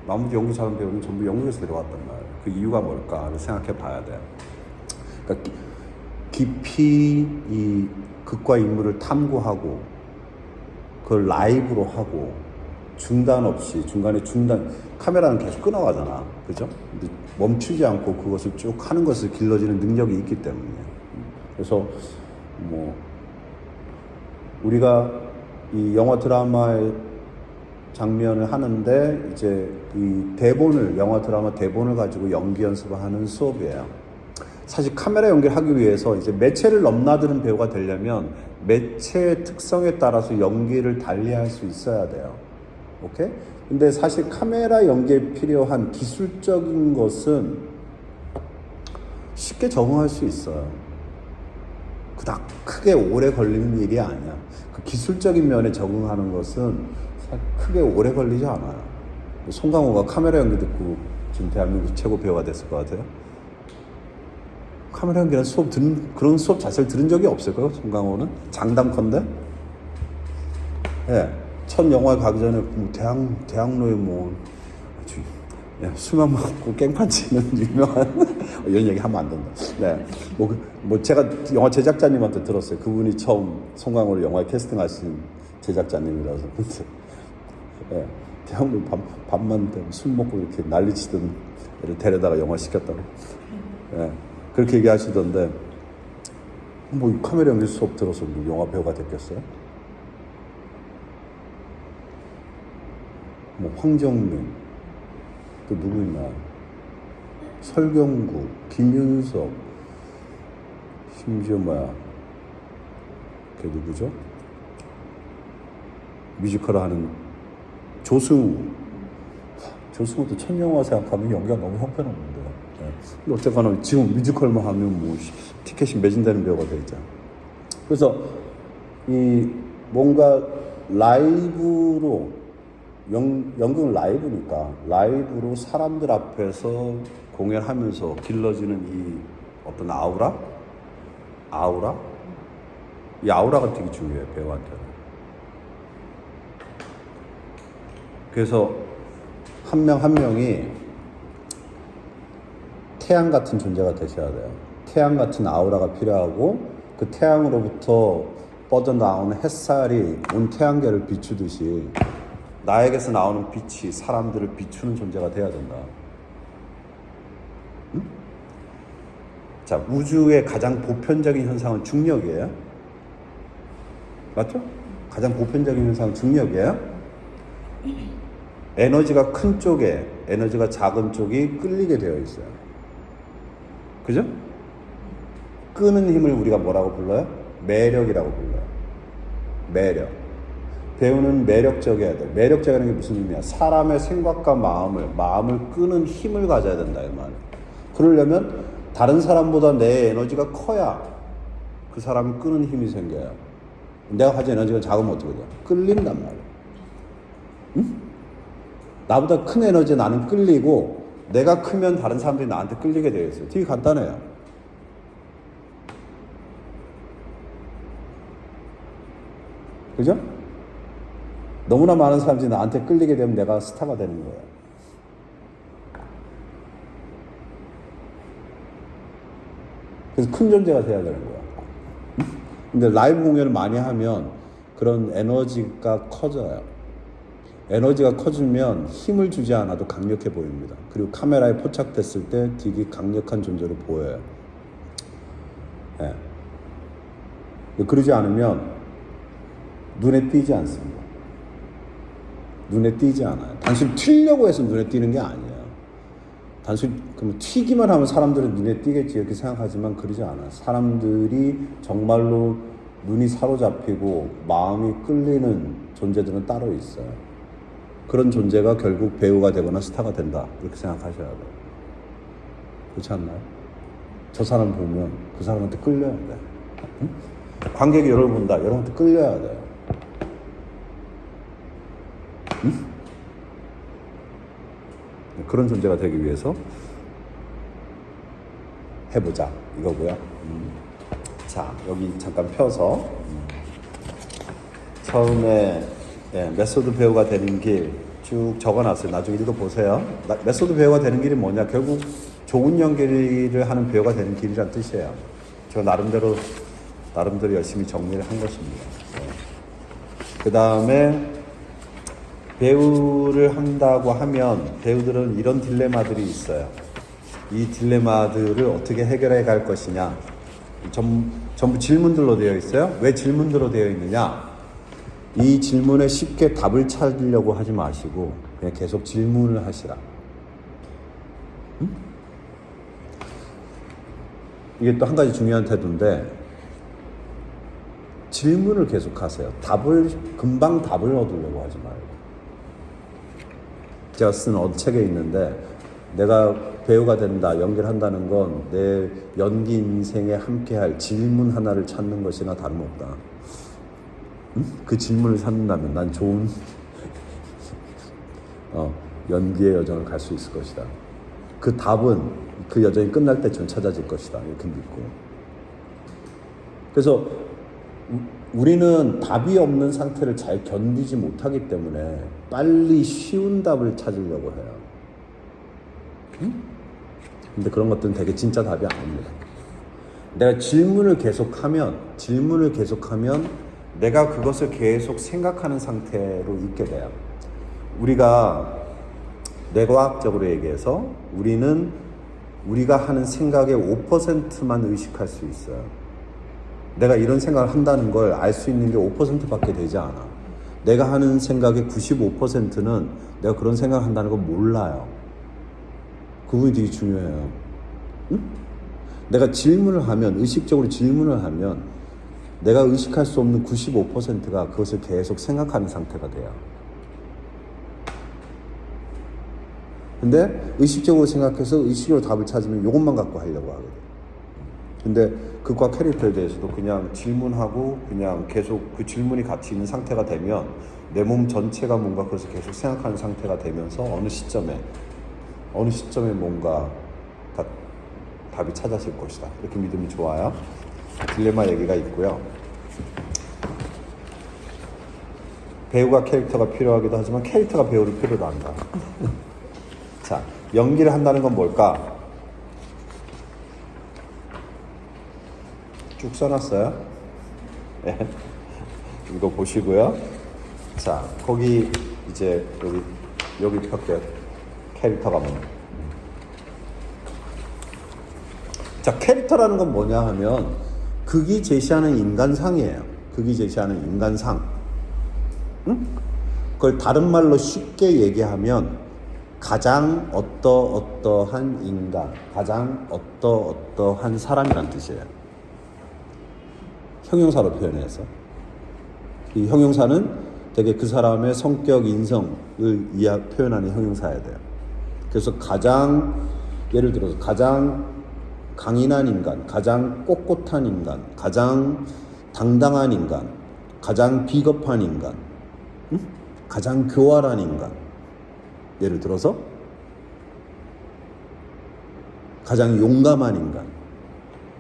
나머지 연기 잘하는 배우는 전부 영국에서 내려왔단 말이에요. 그 이유가 뭘까를 생각해 봐야 돼요. 그러니까 깊이 이 극과 인물을 탐구하고 그걸 라이브로 하고 중단 없이 카메라는 계속 끊어가잖아. 그죠? 근데 멈추지 않고 그것을 쭉 하는 것을 길러지는 능력이 있기 때문에. 그래서 뭐 우리가 이 영화 드라마의 장면을 하는데 이제 이 영화 드라마 대본을 가지고 연기 연습을 하는 수업이에요. 사실 카메라 연기를 하기 위해서 이제 매체를 넘나드는 배우가 되려면 매체의 특성에 따라서 연기를 달리할 수 있어야 돼요. 오케이? 근데 사실 카메라 연기에 필요한 기술적인 것은 쉽게 적응할 수 있어요. 그닥 크게 오래 걸리는 일이 아니야. 그 기술적인 면에 적응하는 것은 크게 오래 걸리지 않아요. 송강호가 카메라 연기 듣고 지금 대한민국 최고 배우가 됐을 것 같아요. 카메라 연기는 그런 수업 자체를 들은 적이 없을 거예요. 송강호는 장담컨대. 예, 첫 영화에 가기 전에 대학로에 술만 먹고 깽판 치는 유명한 이런 얘기 하면 안 된다. 네, 제가 영화 제작자님한테 들었어요. 그분이 처음 송강호를 영화에 캐스팅하신 제작자님이라서. 근데 대학로 밤만 되면 술 먹고 이렇게 난리치던 얘를 데려다가 영화 시켰다고. 예, 그렇게 얘기하시던데 뭐 카메라 연기 수업 들어서 뭐 영화 배우가 됐겠어요? 뭐 황정민 또 누구 있나? 설경구, 김윤석, 심지어 뭐야? 걔 누구죠? 뮤지컬을 하는 조승우. 조승우도 첫 영화 생각하면 연기가 너무 형편없는데. 네. 어쨌거나 지금 뮤지컬만 하면 뭐 티켓이 매진되는 배우가 돼 있잖아. 그래서 이 뭔가 라이브로 연극은 라이브니까 라이브로 사람들 앞에서 공연하면서 길러지는 이 어떤 아우라? 이 아우라가 되게 중요해 배우한테는. 그래서 한 명 한 명이 태양 같은 존재가 되셔야 돼요. 태양 같은 아우라가 필요하고 그 태양으로부터 뻗어나오는 햇살이 온 태양계를 비추듯이 나에게서 나오는 빛이 사람들을 비추는 존재가 돼야 된다. 응? 자, 우주의 가장 보편적인 현상은 중력이에요. 맞죠? 가장 보편적인 현상은 중력이에요. 에너지가 큰 쪽에 에너지가 작은 쪽이 끌리게 되어 있어요. 그죠? 끄는 힘을 우리가 뭐라고 불러요? 매력이라고 불러요. 매력. 배우는 매력적이어야 돼. 매력적이라는 게 무슨 의미야? 사람의 생각과 마음을 끄는 힘을 가져야 된다 이 말이야. 그러려면 다른 사람보다 내 에너지가 커야 그 사람이 끄는 힘이 생겨요. 내가 가진 에너지가 작으면 어떻게 돼? 끌린단 말이야. 응? 나보다 큰 에너지에 나는 끌리고 내가 크면 다른 사람들이 나한테 끌리게 되어 있어요. 되게 간단해요. 그죠? 너무나 많은 사람들이 나한테 끌리게 되면 내가 스타가 되는 거예요. 그래서 큰 존재가 돼야 되는 거야. 근데 라이브 공연을 많이 하면 그런 에너지가 커져요. 에너지가 커지면 힘을 주지 않아도 강력해 보입니다. 그리고 카메라에 포착됐을 때 되게 강력한 존재로 보여요. 네. 그러지 않으면 눈에 띄지 않습니다. 눈에 띄지 않아요. 단순히 튀려고 해서 눈에 띄는 게 아니에요. 단순히 그럼 튀기만 하면 사람들은 눈에 띄겠지 이렇게 생각하지만 그러지 않아요. 사람들이 정말로 눈이 사로잡히고 마음이 끌리는 존재들은 따로 있어요. 그런 존재가 결국 배우가 되거나 스타가 된다 이렇게 생각하셔야 돼요. 그렇지 않나요? 저 사람 보면 그 사람한테 끌려야 돼. 응? 관객이 여러분 본다. 여러분한테 끌려야 돼요. 응? 그런 존재가 되기 위해서 해보자 이거고요. 자, 여기 잠깐 펴서 처음에 메소드 배우가 되는 길 쭉 적어놨어요. 나중에 읽어보세요. 메소드 배우가 되는 길이 뭐냐? 결국 좋은 연기를 하는 배우가 되는 길이란 뜻이에요. 저 나름대로 열심히 정리를 한 것입니다. 그 다음에 배우를 한다고 하면 배우들은 이런 딜레마들이 있어요. 이 딜레마들을 어떻게 해결해 갈 것이냐. 전부 질문들로 되어 있어요. 왜 질문들로 되어 있느냐? 이 질문에 쉽게 답을 찾으려고 하지 마시고 그냥 계속 질문을 하시라. 응? 이게 또 한 가지 중요한 태도인데 질문을 계속 하세요. 금방 답을 얻으려고 하지 말고. 제가 쓴 책에 있는데 내가 배우가 된다, 연기를 한다는 건 내 연기 인생에 함께할 질문 하나를 찾는 것이나 다름없다. 응? 그 질문을 찾는다면 난 좋은 연기의 여정을 갈 수 있을 것이다. 그 답은 그 여정이 끝날 때쯤 찾아질 것이다. 이렇게 믿고. 그래서 우리는 답이 없는 상태를 잘 견디지 못하기 때문에 빨리 쉬운 답을 찾으려고 해요. 응? 근데 그런 것들은 되게 진짜 답이 아닙니다. 내가 질문을 계속하면 내가 그것을 계속 생각하는 상태로 있게 돼요. 우리가 뇌과학적으로 얘기해서 우리가 하는 생각의 5%만 의식할 수 있어요. 내가 이런 생각을 한다는 걸 알 수 있는 게 5%밖에 되지 않아. 내가 하는 생각의 95%는 내가 그런 생각을 한다는 걸 몰라요. 그 부분이 되게 중요해요. 응? 내가 질문을 하면, 의식적으로 질문을 하면 내가 의식할 수 없는 95%가 그것을 계속 생각하는 상태가 돼요. 근데 의식적으로 생각해서 의식으로 답을 찾으면 이것만 갖고 하려고 하거든. 근데 극과 캐릭터에 대해서도 그냥 질문하고 그냥 계속 그 질문이 같이 있는 상태가 되면 내 몸 전체가 뭔가 그래서 계속 생각하는 상태가 되면서 어느 시점에 뭔가 답이 찾아질 것이다. 이렇게 믿음이 좋아요. 딜레마 얘기가 있고요. 배우가 캐릭터가 필요하기도 하지만 캐릭터가 배우를 필요로 한다. 자, 연기를 한다는 건 뭘까? 쭉 써놨어요. 네. 이거 보시고요. 자, 거기 이제 여기 펼게 캐릭터가 뭐냐. 자, 캐릭터라는 건 뭐냐 하면 극이 제시하는 인간상이에요. 극이 제시하는 인간상. 응? 그걸 다른 말로 쉽게 얘기하면 가장 어떠한 인간, 가장 어떠한 사람이란 뜻이에요. 형용사로 표현해서. 이 형용사는 되게 그 사람의 성격, 인성을 표현하는 형용사여야 돼요. 그래서 예를 들어서 가장 강인한 인간, 가장 꼿꼿한 인간, 가장 당당한 인간, 가장 비겁한 인간, 응? 가장 교활한 인간. 예를 들어서 가장 용감한 인간.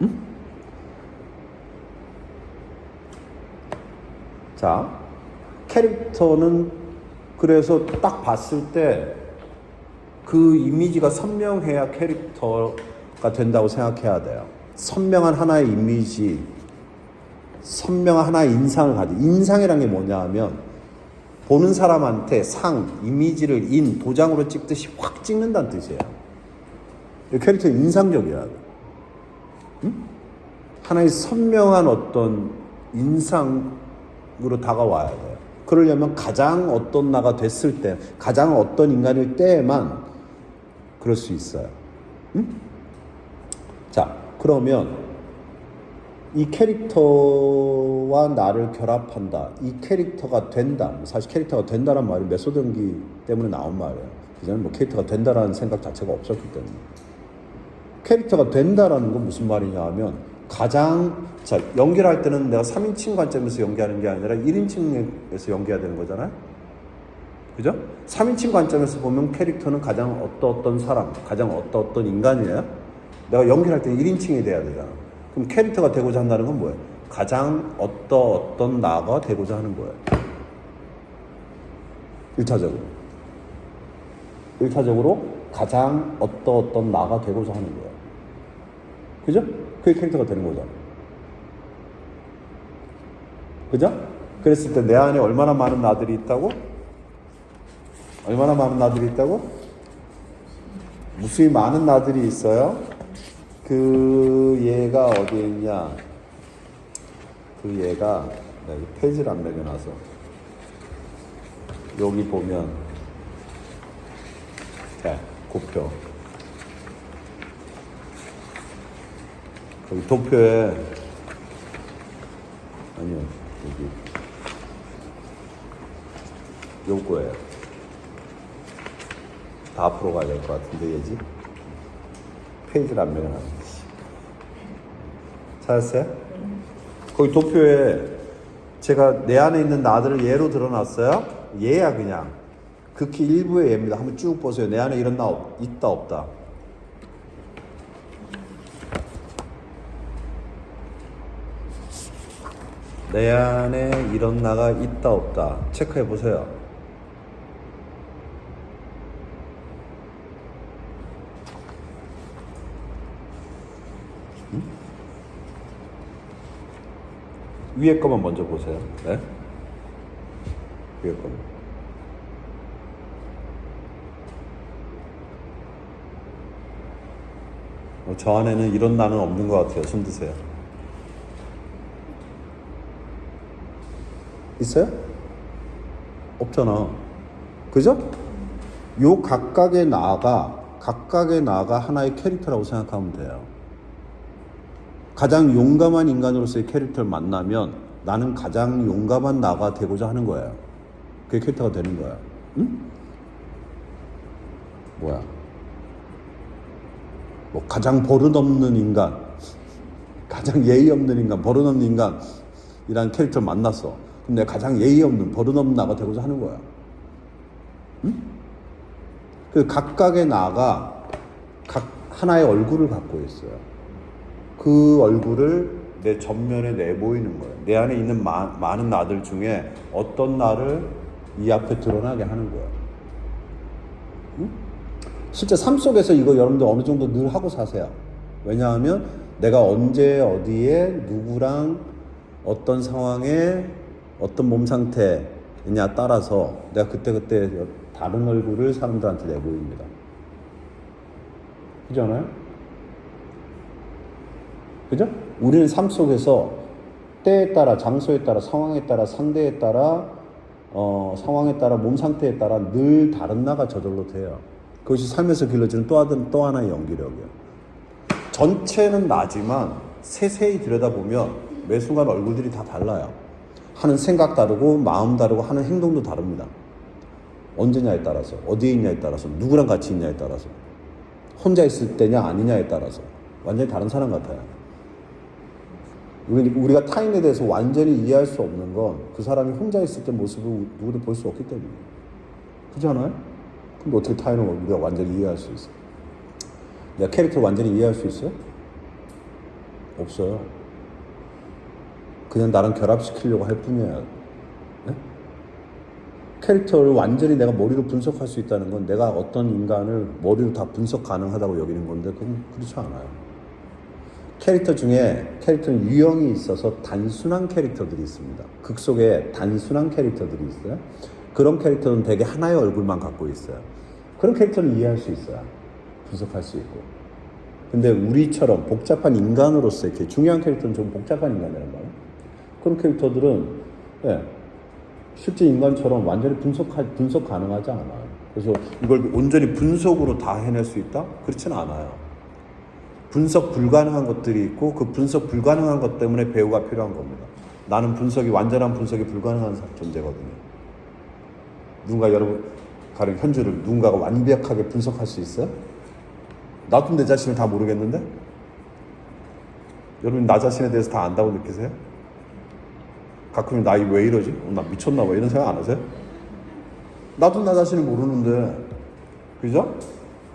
응? 자, 캐릭터는 그래서 딱 봤을 때 그 이미지가 선명해야 캐릭터가 된다고 생각해야 돼요. 선명한 하나의 이미지, 선명한 하나의 인상을 가지고, 인상이란 게 뭐냐 하면 보는 사람한테 이미지를 도장으로 찍듯이 확 찍는다는 뜻이에요. 캐릭터 인상적이야. 응? 하나의 선명한 어떤 인상으로 다가와야 돼요. 그러려면 가장 어떤 나가 됐을 때, 가장 어떤 인간일 때에만 그럴 수 있어요. 응? 자, 그러면 이 캐릭터와 나를 결합한다. 이 캐릭터가 된다. 사실 캐릭터가 된다는 말이 메소드 연기 때문에 나온 말이에요. 그전에 뭐 캐릭터가 된다라는 생각 자체가 없었기 때문에. 캐릭터가 된다라는 건 무슨 말이냐 하면 연기를 할 때는 내가 3인칭 관점에서 연기하는 게 아니라 1인칭에서 연기해야 되는 거잖아요. 그죠? 3인칭 관점에서 보면 캐릭터는 가장 어떤 사람, 가장 어떤 인간이에요. 내가 연기를 할 때는 1인칭이 돼야 되잖아. 그럼 캐릭터가 되고자 한다는 건 뭐예요? 가장 어떤 나가 되고자 하는 거예요. 1차적으로 가장 어떤 나가 되고자 하는 거예요. 그죠? 그게 캐릭터가 되는 거잖아. 그죠? 그랬을 때 내 안에 얼마나 많은 나들이 있다고? 무수히 많은 나들이 있어요. 그 얘가 어디에 있냐? 그 얘가 여기 페이지를 안 매겨놔서 여기 보면 고표 거기 도표에 아니요 여기 요거예요. 다 앞으로 가야 될 것 같은데 얘지? 페이지를 안 매겨놨어. 찾았어요? 거기 도표에 제가 내 안에 있는 나들을 예로 들어놨어요. 얘야 그냥 극히 일부의 예입니다. 한번 쭉 보세요. 내 안에 이런 나 있다 없다. 내 안에 이런 나가 있다 없다 체크해 보세요. 위에 거만 먼저 보세요. 네? 위에 거만. 저 안에는 이런 나는 없는 것 같아요. 손 드세요. 있어요? 없잖아. 그죠? 요 각각의 나가 하나의 캐릭터라고 생각하면 돼요. 가장 용감한 인간으로서의 캐릭터를 만나면 나는 가장 용감한 나가 되고자 하는 거예요. 그게 캐릭터가 되는 거야. 응? 뭐야? 뭐 가장 버릇없는 인간, 가장 예의 없는 인간, 버릇없는 인간이라는 캐릭터를 만났어. 그럼 내가 가장 예의 없는 버릇없는 나가 되고자 하는 거야. 응? 그 각각의 나가 각 하나의 얼굴을 갖고 있어요. 그 얼굴을 내 전면에 내보이는 거예요. 내 안에 있는 많은 나들 중에 어떤 나를 이 앞에 드러나게 하는 거예요. 응? 실제 삶 속에서 이거 여러분들 어느 정도 늘 하고 사세요. 왜냐하면 내가 언제 어디에 누구랑 어떤 상황에 어떤 몸 상태냐 따라서 내가 그때그때 다른 얼굴을 사람들한테 내보입니다. 그렇지 않아요? 그죠? 우리는 삶 속에서 때에 따라, 장소에 따라, 상황에 따라, 상대에 따라, 상황에 따라, 몸 상태에 따라 늘 다른 나가 저절로 돼요. 그것이 삶에서 길러지는 또 하나의 연기력이에요. 전체는 나지만 세세히 들여다보면 매 순간 얼굴들이 다 달라요. 하는 생각 다르고 마음 다르고 하는 행동도 다릅니다. 언제냐에 따라서, 어디에 있냐에 따라서, 누구랑 같이 있냐에 따라서, 혼자 있을 때냐 아니냐에 따라서 완전히 다른 사람 같아요. 우리가 타인에 대해서 완전히 이해할 수 없는 건 그 사람이 혼자 있을 때 모습을 누구도 볼 수 없기 때문이에요. 그렇지 않아요? 근데 어떻게 타인을 우리가 완전히 이해할 수 있어요? 내가 캐릭터를 완전히 이해할 수 있어요? 없어요. 그냥 나랑 결합시키려고 할 뿐이에요. 네? 캐릭터를 완전히 내가 머리로 분석할 수 있다는 건 내가 어떤 인간을 머리로 다 분석 가능하다고 여기는 건데 그건 그렇지 않아요. 캐릭터 중에 캐릭터는 유형이 있어서 단순한 캐릭터들이 있습니다. 극 속에 단순한 캐릭터들이 있어요. 그런 캐릭터는 대개 하나의 얼굴만 갖고 있어요. 그런 캐릭터는 이해할 수 있어요. 분석할 수 있고. 근데 우리처럼 복잡한 인간으로서 이렇게 중요한 캐릭터는 좀 복잡한 인간이란 말이에요. 그런 캐릭터들은 실제 인간처럼 완전히 분석 가능하지 않아요. 그래서 이걸 온전히 분석으로 다 해낼 수 있다? 그렇지는 않아요. 분석 불가능한 것들이 있고 그 분석 불가능한 것 때문에 배우가 필요한 겁니다. 나는 완전한 분석이 불가능한 존재거든요. 여러분 가령 현주를 누군가가 완벽하게 분석할 수 있어요? 나도 내 자신을 다 모르겠는데? 여러분 나 자신에 대해서 다 안다고 느끼세요? 가끔은 나 왜 이러지? 나 미쳤나 봐 이런 생각 안 하세요? 나도 나 자신을 모르는데 그죠?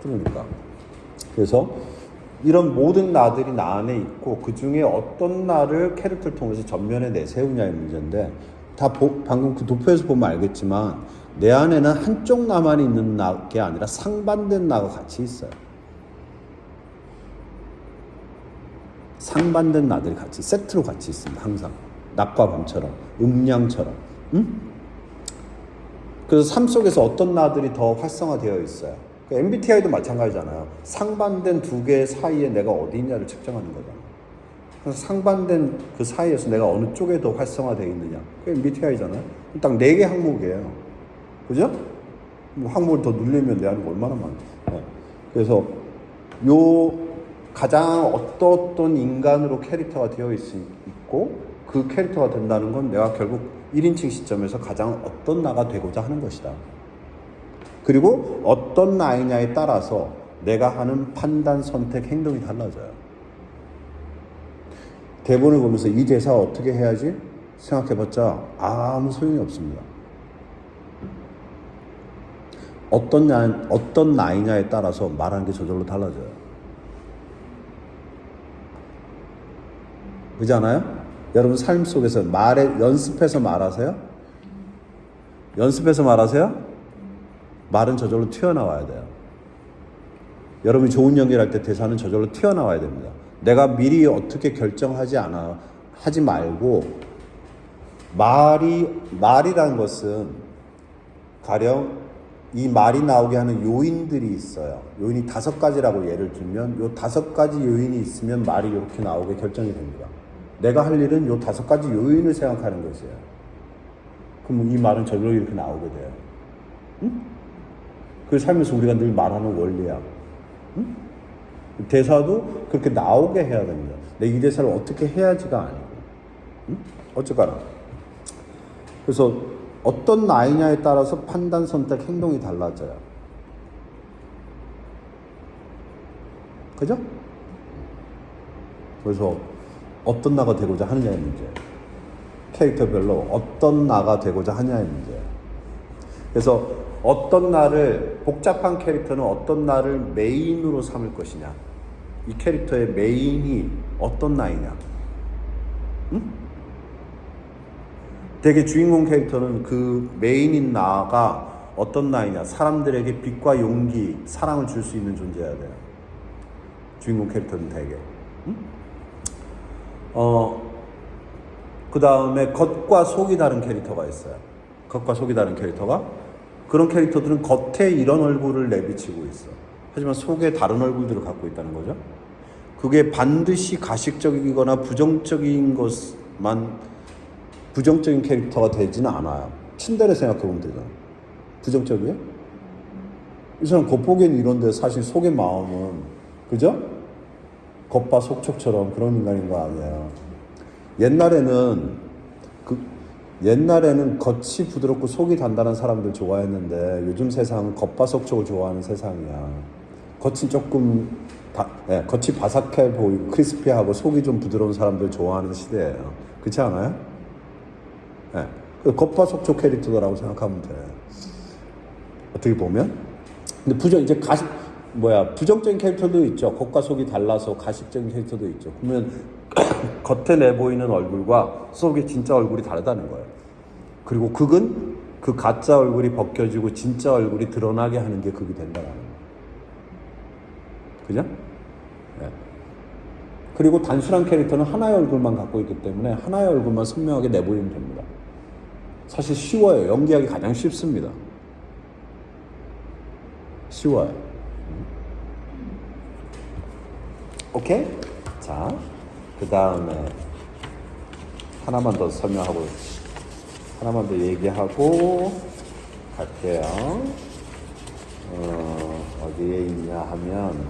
그러니까 그래서 이런 모든 나들이 나 안에 있고 그 중에 어떤 나를 캐릭터를 통해서 전면에 내세우냐의 문제인데 방금 그 도표에서 보면 알겠지만 내 안에는 한쪽 나만 있는 나게 아니라 상반된 나가 같이 있어요. 상반된 나들이 같이 세트로 같이 있습니다. 항상 낮과 밤처럼 음양처럼. 응? 그래서 삶 속에서 어떤 나들이 더 활성화되어 있어요. MBTI도 마찬가지잖아요. 상반된 두 개 사이에 내가 어디 있냐를 측정하는 거잖아요. 그래서 상반된 그 사이에서 내가 어느 쪽에 더 활성화되어 있느냐. 그게 MBTI잖아요. 딱 4개 항목이에요. 그죠? 뭐 항목을 더 늘리면 내 안에 얼마나 많아요. 그래서 가장 어떤 인간으로 캐릭터가 되어 있고 그 캐릭터가 된다는 건 내가 결국 1인칭 시점에서 가장 어떤 나가 되고자 하는 것이다. 그리고 어떤 나이냐에 따라서 내가 하는 판단, 선택, 행동이 달라져요. 대본을 보면서 이 대사 어떻게 해야지? 생각해봤자 아무 소용이 없습니다. 어떤 나이냐에 따라서 말하는 게 저절로 달라져요. 그렇지 않아요? 여러분 삶 속에서 연습해서 말하세요? 연습해서 말하세요? 말은 저절로 튀어나와야 돼요. 여러분이 좋은 연기를 할 때 대사는 저절로 튀어나와야 됩니다. 내가 미리 어떻게 하지 말고 말이라는 것은 가령 이 말이 나오게 하는 요인들이 있어요. 요인이 5가지라고 예를 들면 요 5가지 요인이 있으면 말이 이렇게 나오게 결정이 됩니다. 내가 할 일은 요 5가지 요인을 생각하는 것이에요. 그럼 이 말은 저절로 이렇게 나오게 돼요. 응? 그걸 살면서 우리가 늘 말하는 원리야. 응? 대사도 그렇게 나오게 해야 됩니다. 내 이 대사를 어떻게 해야지가 아니고. 응? 어쨌거나. 그래서 어떤 나이냐에 따라서 판단, 선택, 행동이 달라져요. 그죠? 그래서 어떤 나가 되고자 하느냐의 문제예요. 캐릭터별로 어떤 나가 되고자 하느냐의 문제예요. 그래서 어떤 나를, 복잡한 캐릭터는 어떤 나를 메인으로 삼을 것이냐. 이 캐릭터의 메인이 어떤 나이냐. 응? 되게 주인공 캐릭터는 그 메인인 나가 어떤 나이냐. 사람들에게 빛과 용기, 사랑을 줄 수 있는 존재여야 돼요. 주인공 캐릭터는 되게. 응? 그 다음에 겉과 속이 다른 캐릭터가 있어요. 겉과 속이 다른 캐릭터가. 그런 캐릭터들은 겉에 이런 얼굴을 내비치고 있어. 하지만 속에 다른 얼굴들을 갖고 있다는 거죠. 그게 반드시 가식적이거나 부정적인 것만 부정적인 캐릭터가 되지는 않아요. 친데레 생각해보면 되잖아. 부정적이에요? 이 사람 겉보기에는 이런데 사실 속의 마음은, 그죠? 겉바 속촉처럼 그런 인간인 거 아니에요. 옛날에는 겉이 부드럽고 속이 단단한 사람들 좋아했는데 요즘 세상은 겉바 속촉을 좋아하는 세상이야. 겉은 조금 겉이 바삭해 보이고 크리스피하고 속이 좀 부드러운 사람들 좋아하는 시대예요. 그렇지 않아요? 네. 겉바 속촉 캐릭터라고 생각하면 돼. 어떻게 보면. 근데 부정적인 캐릭터도 있죠. 겉과 속이 달라서 가식적인 캐릭터도 있죠. 그러면 겉에 내보이는 얼굴과 속의 진짜 얼굴이 다르다는 거예요. 그리고 극은 그 가짜 얼굴이 벗겨지고 진짜 얼굴이 드러나게 하는 게 극이 된다는 거예요. 그죠? 네. 그리고 단순한 캐릭터는 하나의 얼굴만 갖고 있기 때문에 하나의 얼굴만 선명하게 내보이면 됩니다. 사실 쉬워요. 연기하기 가장 쉽습니다. 쉬워요. 오케이? 자, 그 다음에 하나만 더 설명하고 하나만 더 얘기하고 갈게요. 어디에 있냐 하면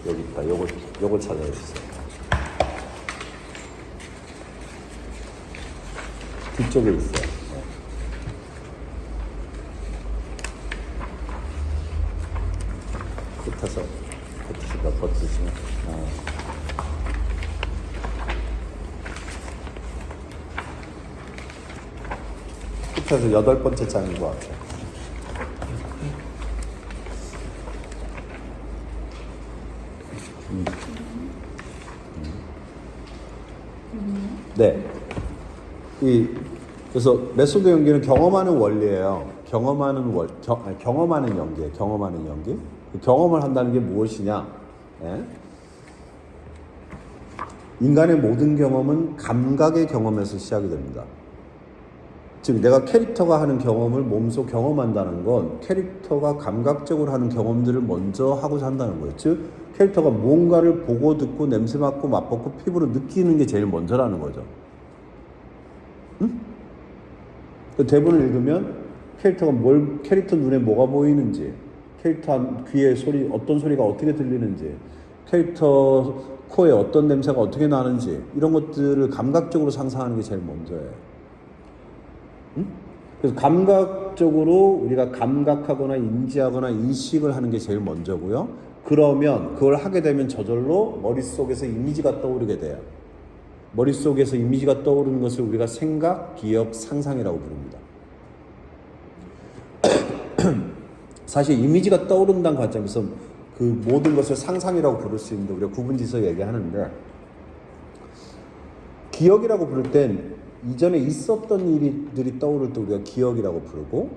여기 있다. 요걸 찾아야 있어요. 뒤쪽에 있어요. 끝에서 버티시면. 끝에서 8번째 장인 것 같아요. 네. 그래서 메소드 연기는 경험하는 원리예요. 경험하는 연기예요. 경험하는 연기. 경험을 한다는 게 무엇이냐? 예? 인간의 모든 경험은 감각의 경험에서 시작이 됩니다. 즉 내가 캐릭터가 하는 경험을 몸소 경험한다는 건 캐릭터가 감각적으로 하는 경험들을 먼저 하고자 한다는 거예요. 즉 캐릭터가 뭔가를 보고 듣고 냄새 맡고 맛보고 피부로 느끼는 게 제일 먼저라는 거죠. 응? 그 대본을 읽으면 캐릭터 눈에 뭐가 보이는지, 캐릭터 귀에 어떤 소리가 어떻게 들리는지, 캐릭터 코에 어떤 냄새가 어떻게 나는지 이런 것들을 감각적으로 상상하는 게 제일 먼저예요. 응? 그래서 감각적으로 우리가 감각하거나 인지하거나 인식을 하는 게 제일 먼저고요. 그러면 그걸 하게 되면 저절로 머릿속에서 이미지가 떠오르게 돼요. 머릿속에서 이미지가 떠오르는 것을 우리가 생각, 기억, 상상이라고 부릅니다. 사실 이미지가 떠오른다는 관점에서 그 모든 것을 상상이라고 부를 수 있는데 우리가 구분지서 얘기하는데, 기억이라고 부를 땐 이전에 있었던 일들이 떠오를 때 우리가 기억이라고 부르고,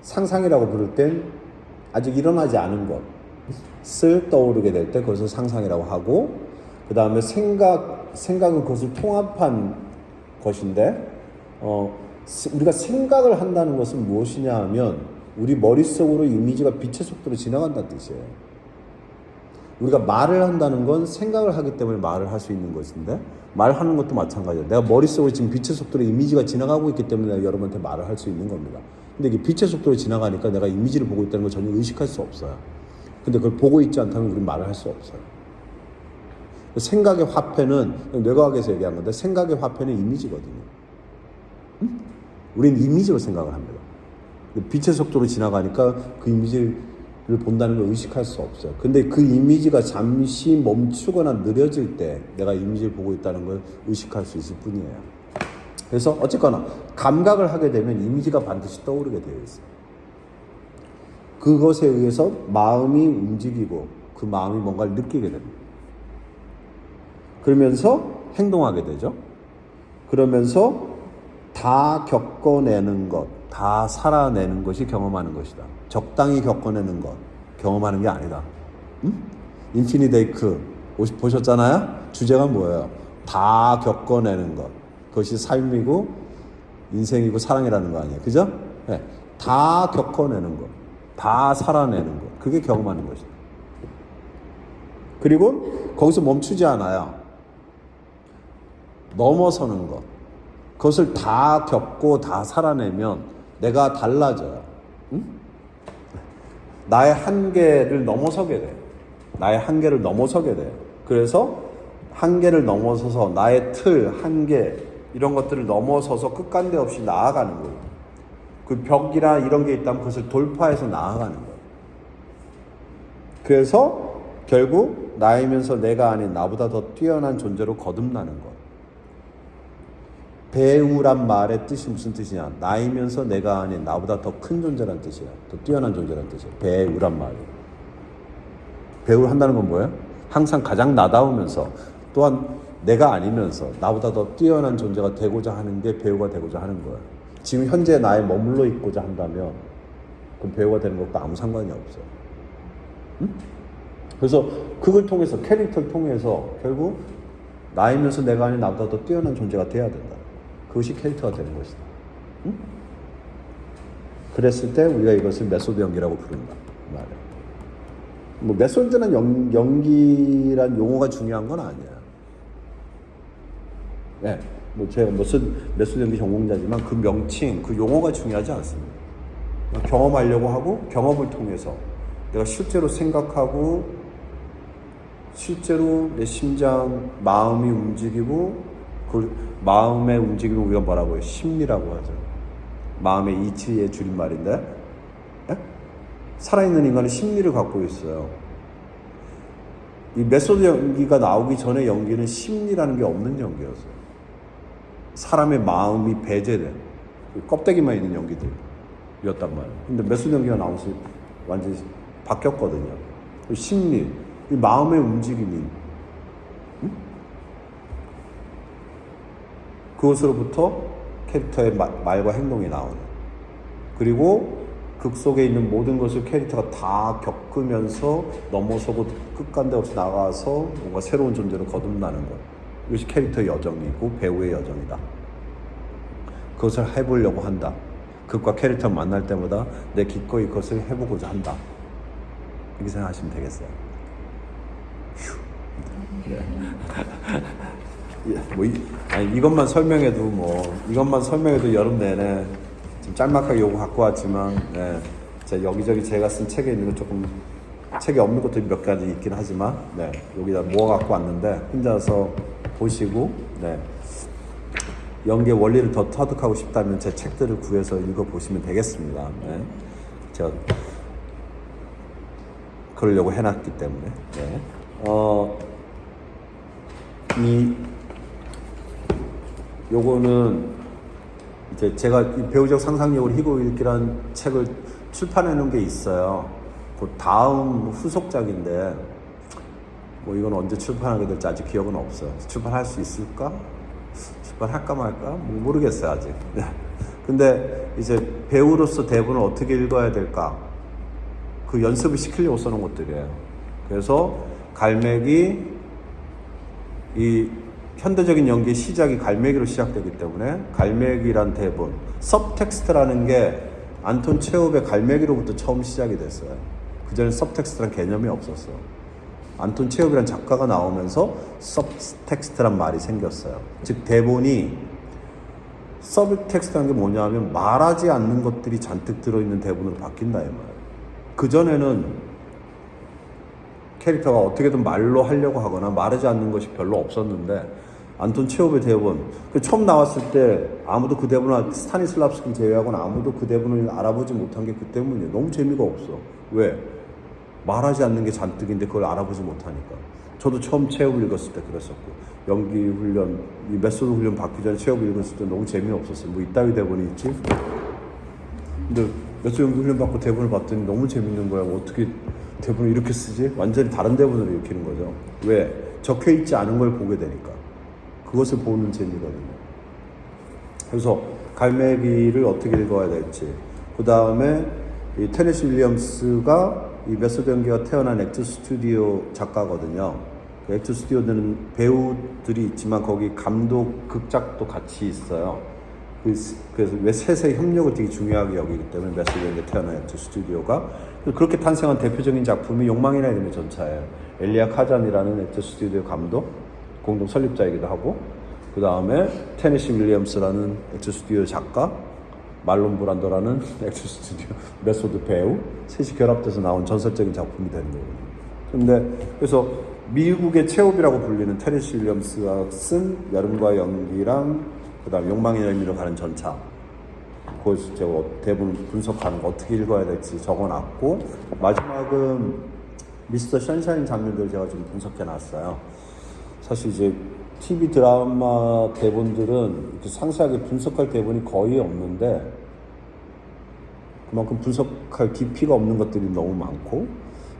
상상이라고 부를 땐 아직 일어나지 않은 것을 떠오르게 될 때 그것을 상상이라고 하고, 그 다음에 생각, 생각은 그것을 통합한 것인데, 우리가 생각을 한다는 것은 무엇이냐 하면 우리 머릿속으로 이미지가 빛의 속도로 지나간다는 뜻이에요. 우리가 말을 한다는 건 생각을 하기 때문에 말을 할 수 있는 것인데, 말하는 것도 마찬가지예요. 내가 머릿속으로 지금 빛의 속도로 이미지가 지나가고 있기 때문에 내가 여러분한테 말을 할 수 있는 겁니다. 근데 이게 빛의 속도로 지나가니까 내가 이미지를 보고 있다는 걸 전혀 의식할 수 없어요. 근데 그걸 보고 있지 않다면 우리는 말을 할 수 없어요. 생각의 화폐는, 뇌과학에서 얘기한 건데, 생각의 화폐는 이미지거든요. 응? 우리는 이미지로 생각을 합니다. 빛의 속도로 지나가니까 그 이미지를 본다는 걸 의식할 수 없어요. 근데 그 이미지가 잠시 멈추거나 느려질 때 내가 이미지를 보고 있다는 걸 의식할 수 있을 뿐이에요. 그래서 어쨌거나 감각을 하게 되면 이미지가 반드시 떠오르게 되어 있어요. 그것에 의해서 마음이 움직이고 그 마음이 뭔가를 느끼게 됩니다. 그러면서 행동하게 되죠. 그러면서 다 겪어내는 것, 다 살아내는 것이 경험하는 것이다. 적당히 겪어내는 것, 경험하는 게 아니다. 인피니트 에이크 보셨잖아요? 주제가 뭐예요? 다 겪어내는 것. 그것이 삶이고 인생이고 사랑이라는 거 아니에요. 그죠? 네. 다 겪어내는 것, 다 살아내는 것. 그게 경험하는 것이다. 그리고 거기서 멈추지 않아요. 넘어서는 것. 그것을 다 겪고 다 살아내면 내가 달라져요. 응? 나의 한계를 넘어서게 돼. 나의 한계를 넘어서게 돼. 그래서 한계를 넘어서서 나의 틀, 한계 이런 것들을 넘어서서 끝간데 없이 나아가는 거예요. 그 벽이나 이런 게 있다면 그것을 돌파해서 나아가는 거예요. 그래서 결국 나이면서 내가 아닌 나보다 더 뛰어난 존재로 거듭나는 것. 배우란 말의 뜻이 무슨 뜻이냐? 나이면서 내가 아닌 나보다 더 큰 존재란 뜻이야. 더 뛰어난 존재란 뜻이야. 배우란 말이. 배우를 한다는 건 뭐예요? 항상 가장 나다우면서 또한 내가 아니면서 나보다 더 뛰어난 존재가 되고자 하는 게 배우가 되고자 하는 거예요. 지금 현재 나에 머물러 있고자 한다면 그럼 배우가 되는 것과 아무 상관이 없어요. 응? 그래서 그걸 통해서, 캐릭터를 통해서 결국 나이면서 내가 아닌 나보다 더 뛰어난 존재가 돼야 된다. 그것이 캐릭터가 되는 것이다. 응? 그랬을 때 우리가 이것을 메소드 연기라고 부른다. 말이야. 뭐 메소드는 연기란 용어가 중요한 건 아니야. 네, 뭐 제가 메소드 연기 전공자지만 그 명칭, 그 용어가 중요하지 않습니다. 경험하려고 하고 경험을 통해서 내가 실제로 생각하고 실제로 내 심장, 마음이 움직이고 그 마음의 움직임을 우리가 뭐라고 해요? 심리라고 하죠. 마음의 이치의 줄임말인데, 네? 살아있는 인간은 심리를 갖고 있어요. 이 메소드 연기가 나오기 전에 연기는 심리라는 게 없는 연기였어요. 사람의 마음이 배제된 껍데기만 있는 연기들이었단 말이에요. 근데 메소드 연기가 나오면서 완전히 바뀌었거든요. 심리, 이 마음의 움직임이, 응? 그것으로부터 캐릭터의 말과 행동이 나오는. 그리고 극 속에 있는 모든 것을 캐릭터가 다 겪으면서 넘어서고 끝간데 없이 나가서 뭔가 새로운 존재로 거듭나는 것. 이것이 캐릭터의 여정이고 배우의 여정이다. 그것을 해보려고 한다. 극과 캐릭터를 만날 때마다 내 기꺼이 그것을 해보고자 한다. 이렇게 생각하시면 되겠어요. 휴. 네. 이것만 설명해도 여름 내내 좀 짤막하게 요거 갖고 왔지만, 네, 제가 여기저기 제가 쓴 책에 있는 거 조금, 책에 없는 것도 몇 가지 있긴 하지만, 네, 여기다 모아 갖고 왔는데 혼자서 보시고, 네, 연기의 원리를 더 터득하고 싶다면 제 책들을 구해서 읽어보시면 되겠습니다. 네, 제가 그러려고 해놨기 때문에. 네. 요거는 이제 제가 이 배우적 상상력을 희고 읽기라는 책을 출판해 놓은 게 있어요. 그 다음 후속작인데 뭐 이건 언제 출판하게 될지 아직 기억은 없어요. 출판할 수 있을까? 출판할까 말까? 모르겠어요 아직. 근데 이제 배우로서 대본을 어떻게 읽어야 될까? 그 연습을 시키려고 써놓은 것들이에요. 그래서 갈매기 이 현대적인 연기의 시작이 갈매기로 시작되기 때문에 갈매기란 대본, 서브텍스트라는 게 안톤 체홉의 갈매기로부터 처음 시작이 됐어요. 그전에 서브텍스트란 개념이 없었어. 안톤 체홉이란 작가가 나오면서 서브텍스트란 말이 생겼어요. 즉 대본이 서브텍스트라는 게 뭐냐면 말하지 않는 것들이 잔뜩 들어있는 대본으로 바뀐다 이 말이에요. 그전에는 캐릭터가 어떻게든 말로 하려고 하거나 말하지 않는 것이 별로 없었는데 안톤 체홉의 대본 처음 나왔을 때 아무도 그 대본을 스타니슬랍스키 제외하고는 아무도 그 대본을 알아보지 못한 게 그 때문이에요. 너무 재미가 없어. 왜? 말하지 않는 게 잔뜩인데 그걸 알아보지 못하니까. 저도 처음 체홉을 읽었을 때 그랬었고 연기 훈련, 이 메소드 훈련 받기 전에 체홉을 읽었을 때 너무 재미없었어요. 뭐 이따위 대본이 있지? 근데 메소드 연기 훈련 받고 대본을 봤더니 너무 재밌는 거야. 뭐 어떻게 대본을 이렇게 쓰지? 완전히 다른 대본으로 읽히는 거죠. 왜? 적혀있지 않은 걸 보게 되니까. 그것을 보는 재미거든요. 그래서 갈매기를 어떻게 읽어야 될지. 그 다음에 이 테네시 윌리엄스가 이 메소드 연기가 태어난 액트 스튜디오 작가거든요. 그 액트 스튜디오는 배우들이 있지만 거기 감독, 극작도 같이 있어요. 그래서 왜 셋의 협력을 되게 중요하게 여기기 때문에 메소드 연기가 태어난 액트 스튜디오가 그렇게 탄생한 대표적인 작품이 욕망이나 이름의 전차예요. 엘리아 카잔이라는 액트 스튜디오 감독, 공동 설립자이기도 하고, 그 다음에 테네시 윌리엄스라는 액트 스튜디오 작가, 말론 브란도라는 액트 스튜디오 메소드 배우, 셋이 결합돼서 나온 전설적인 작품이 되는 거거든요. 근데 그래서 미국의 체홉이라고 불리는 테네시 윌리엄스가 쓴 여름과 연기랑 그 다음 욕망의 의미로 가는 전차, 그것을 제가 대부분 분석하는 거 어떻게 읽어야 될지 적어놨고, 마지막은 미스터 션샤인 장면들을 제가 좀 분석해놨어요. 사실 이제 TV 드라마 대본들은 이렇게 상세하게 분석할 대본이 거의 없는데 그만큼 분석할 깊이가 없는 것들이 너무 많고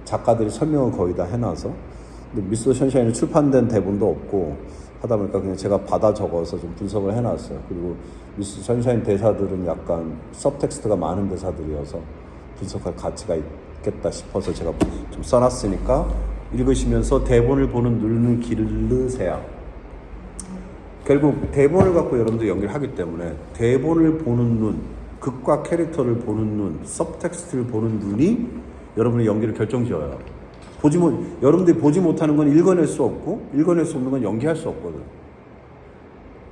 작가들이 설명을 거의 다 해놔서, 근데 미스터 션샤인은 출판된 대본도 없고 하다 보니까 그냥 제가 받아 적어서 좀 분석을 해놨어요. 그리고 미스터 션샤인 대사들은 약간 서브텍스트가 많은 대사들이어서 분석할 가치가 있겠다 싶어서 제가 좀 써놨으니까 읽으시면서 대본을 보는 눈을 기르세요. 결국 대본을 갖고 여러분들 연기를 하기 때문에 대본을 보는 눈, 극과 캐릭터를 보는 눈, 서브텍스트를 보는 눈이 여러분의 연기를 결정지어요. 여러분들이 보지 못하는 건 읽어낼 수 없고 읽어낼 수 없는 건 연기할 수 없거든.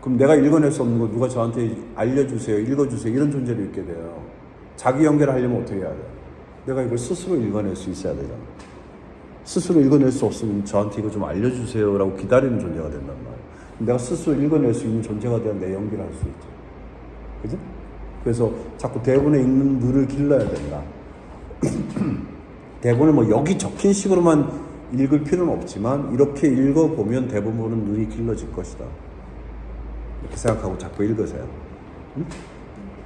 그럼 내가 읽어낼 수 없는 거 누가 저한테 알려주세요, 읽어주세요 이런 존재로 있게 돼요. 자기 연기를 하려면 어떻게 해야 돼? 내가 이걸 스스로 읽어낼 수 있어야 되잖아. 스스로 읽어낼 수 없으면 저한테 이거 좀 알려주세요 라고 기다리는 존재가 된단 말이에요. 내가 스스로 읽어낼 수 있는 존재가 돼야 내 연기를 할 수 있죠. 그죠? 그래서 자꾸 대본에 읽는 눈을 길러야 된다. 대본을 뭐 여기 적힌 식으로만 읽을 필요는 없지만 이렇게 읽어보면 대본 보는 눈이 길러질 것이다. 이렇게 생각하고 자꾸 읽으세요. 응?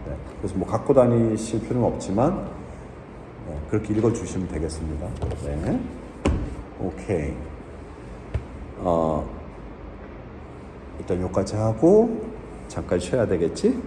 네. 그래서 뭐 갖고 다니실 필요는 없지만 네, 그렇게 읽어주시면 되겠습니다. 네. 오케이. 일단 여기까지 하고 잠깐 쉬어야 되겠지?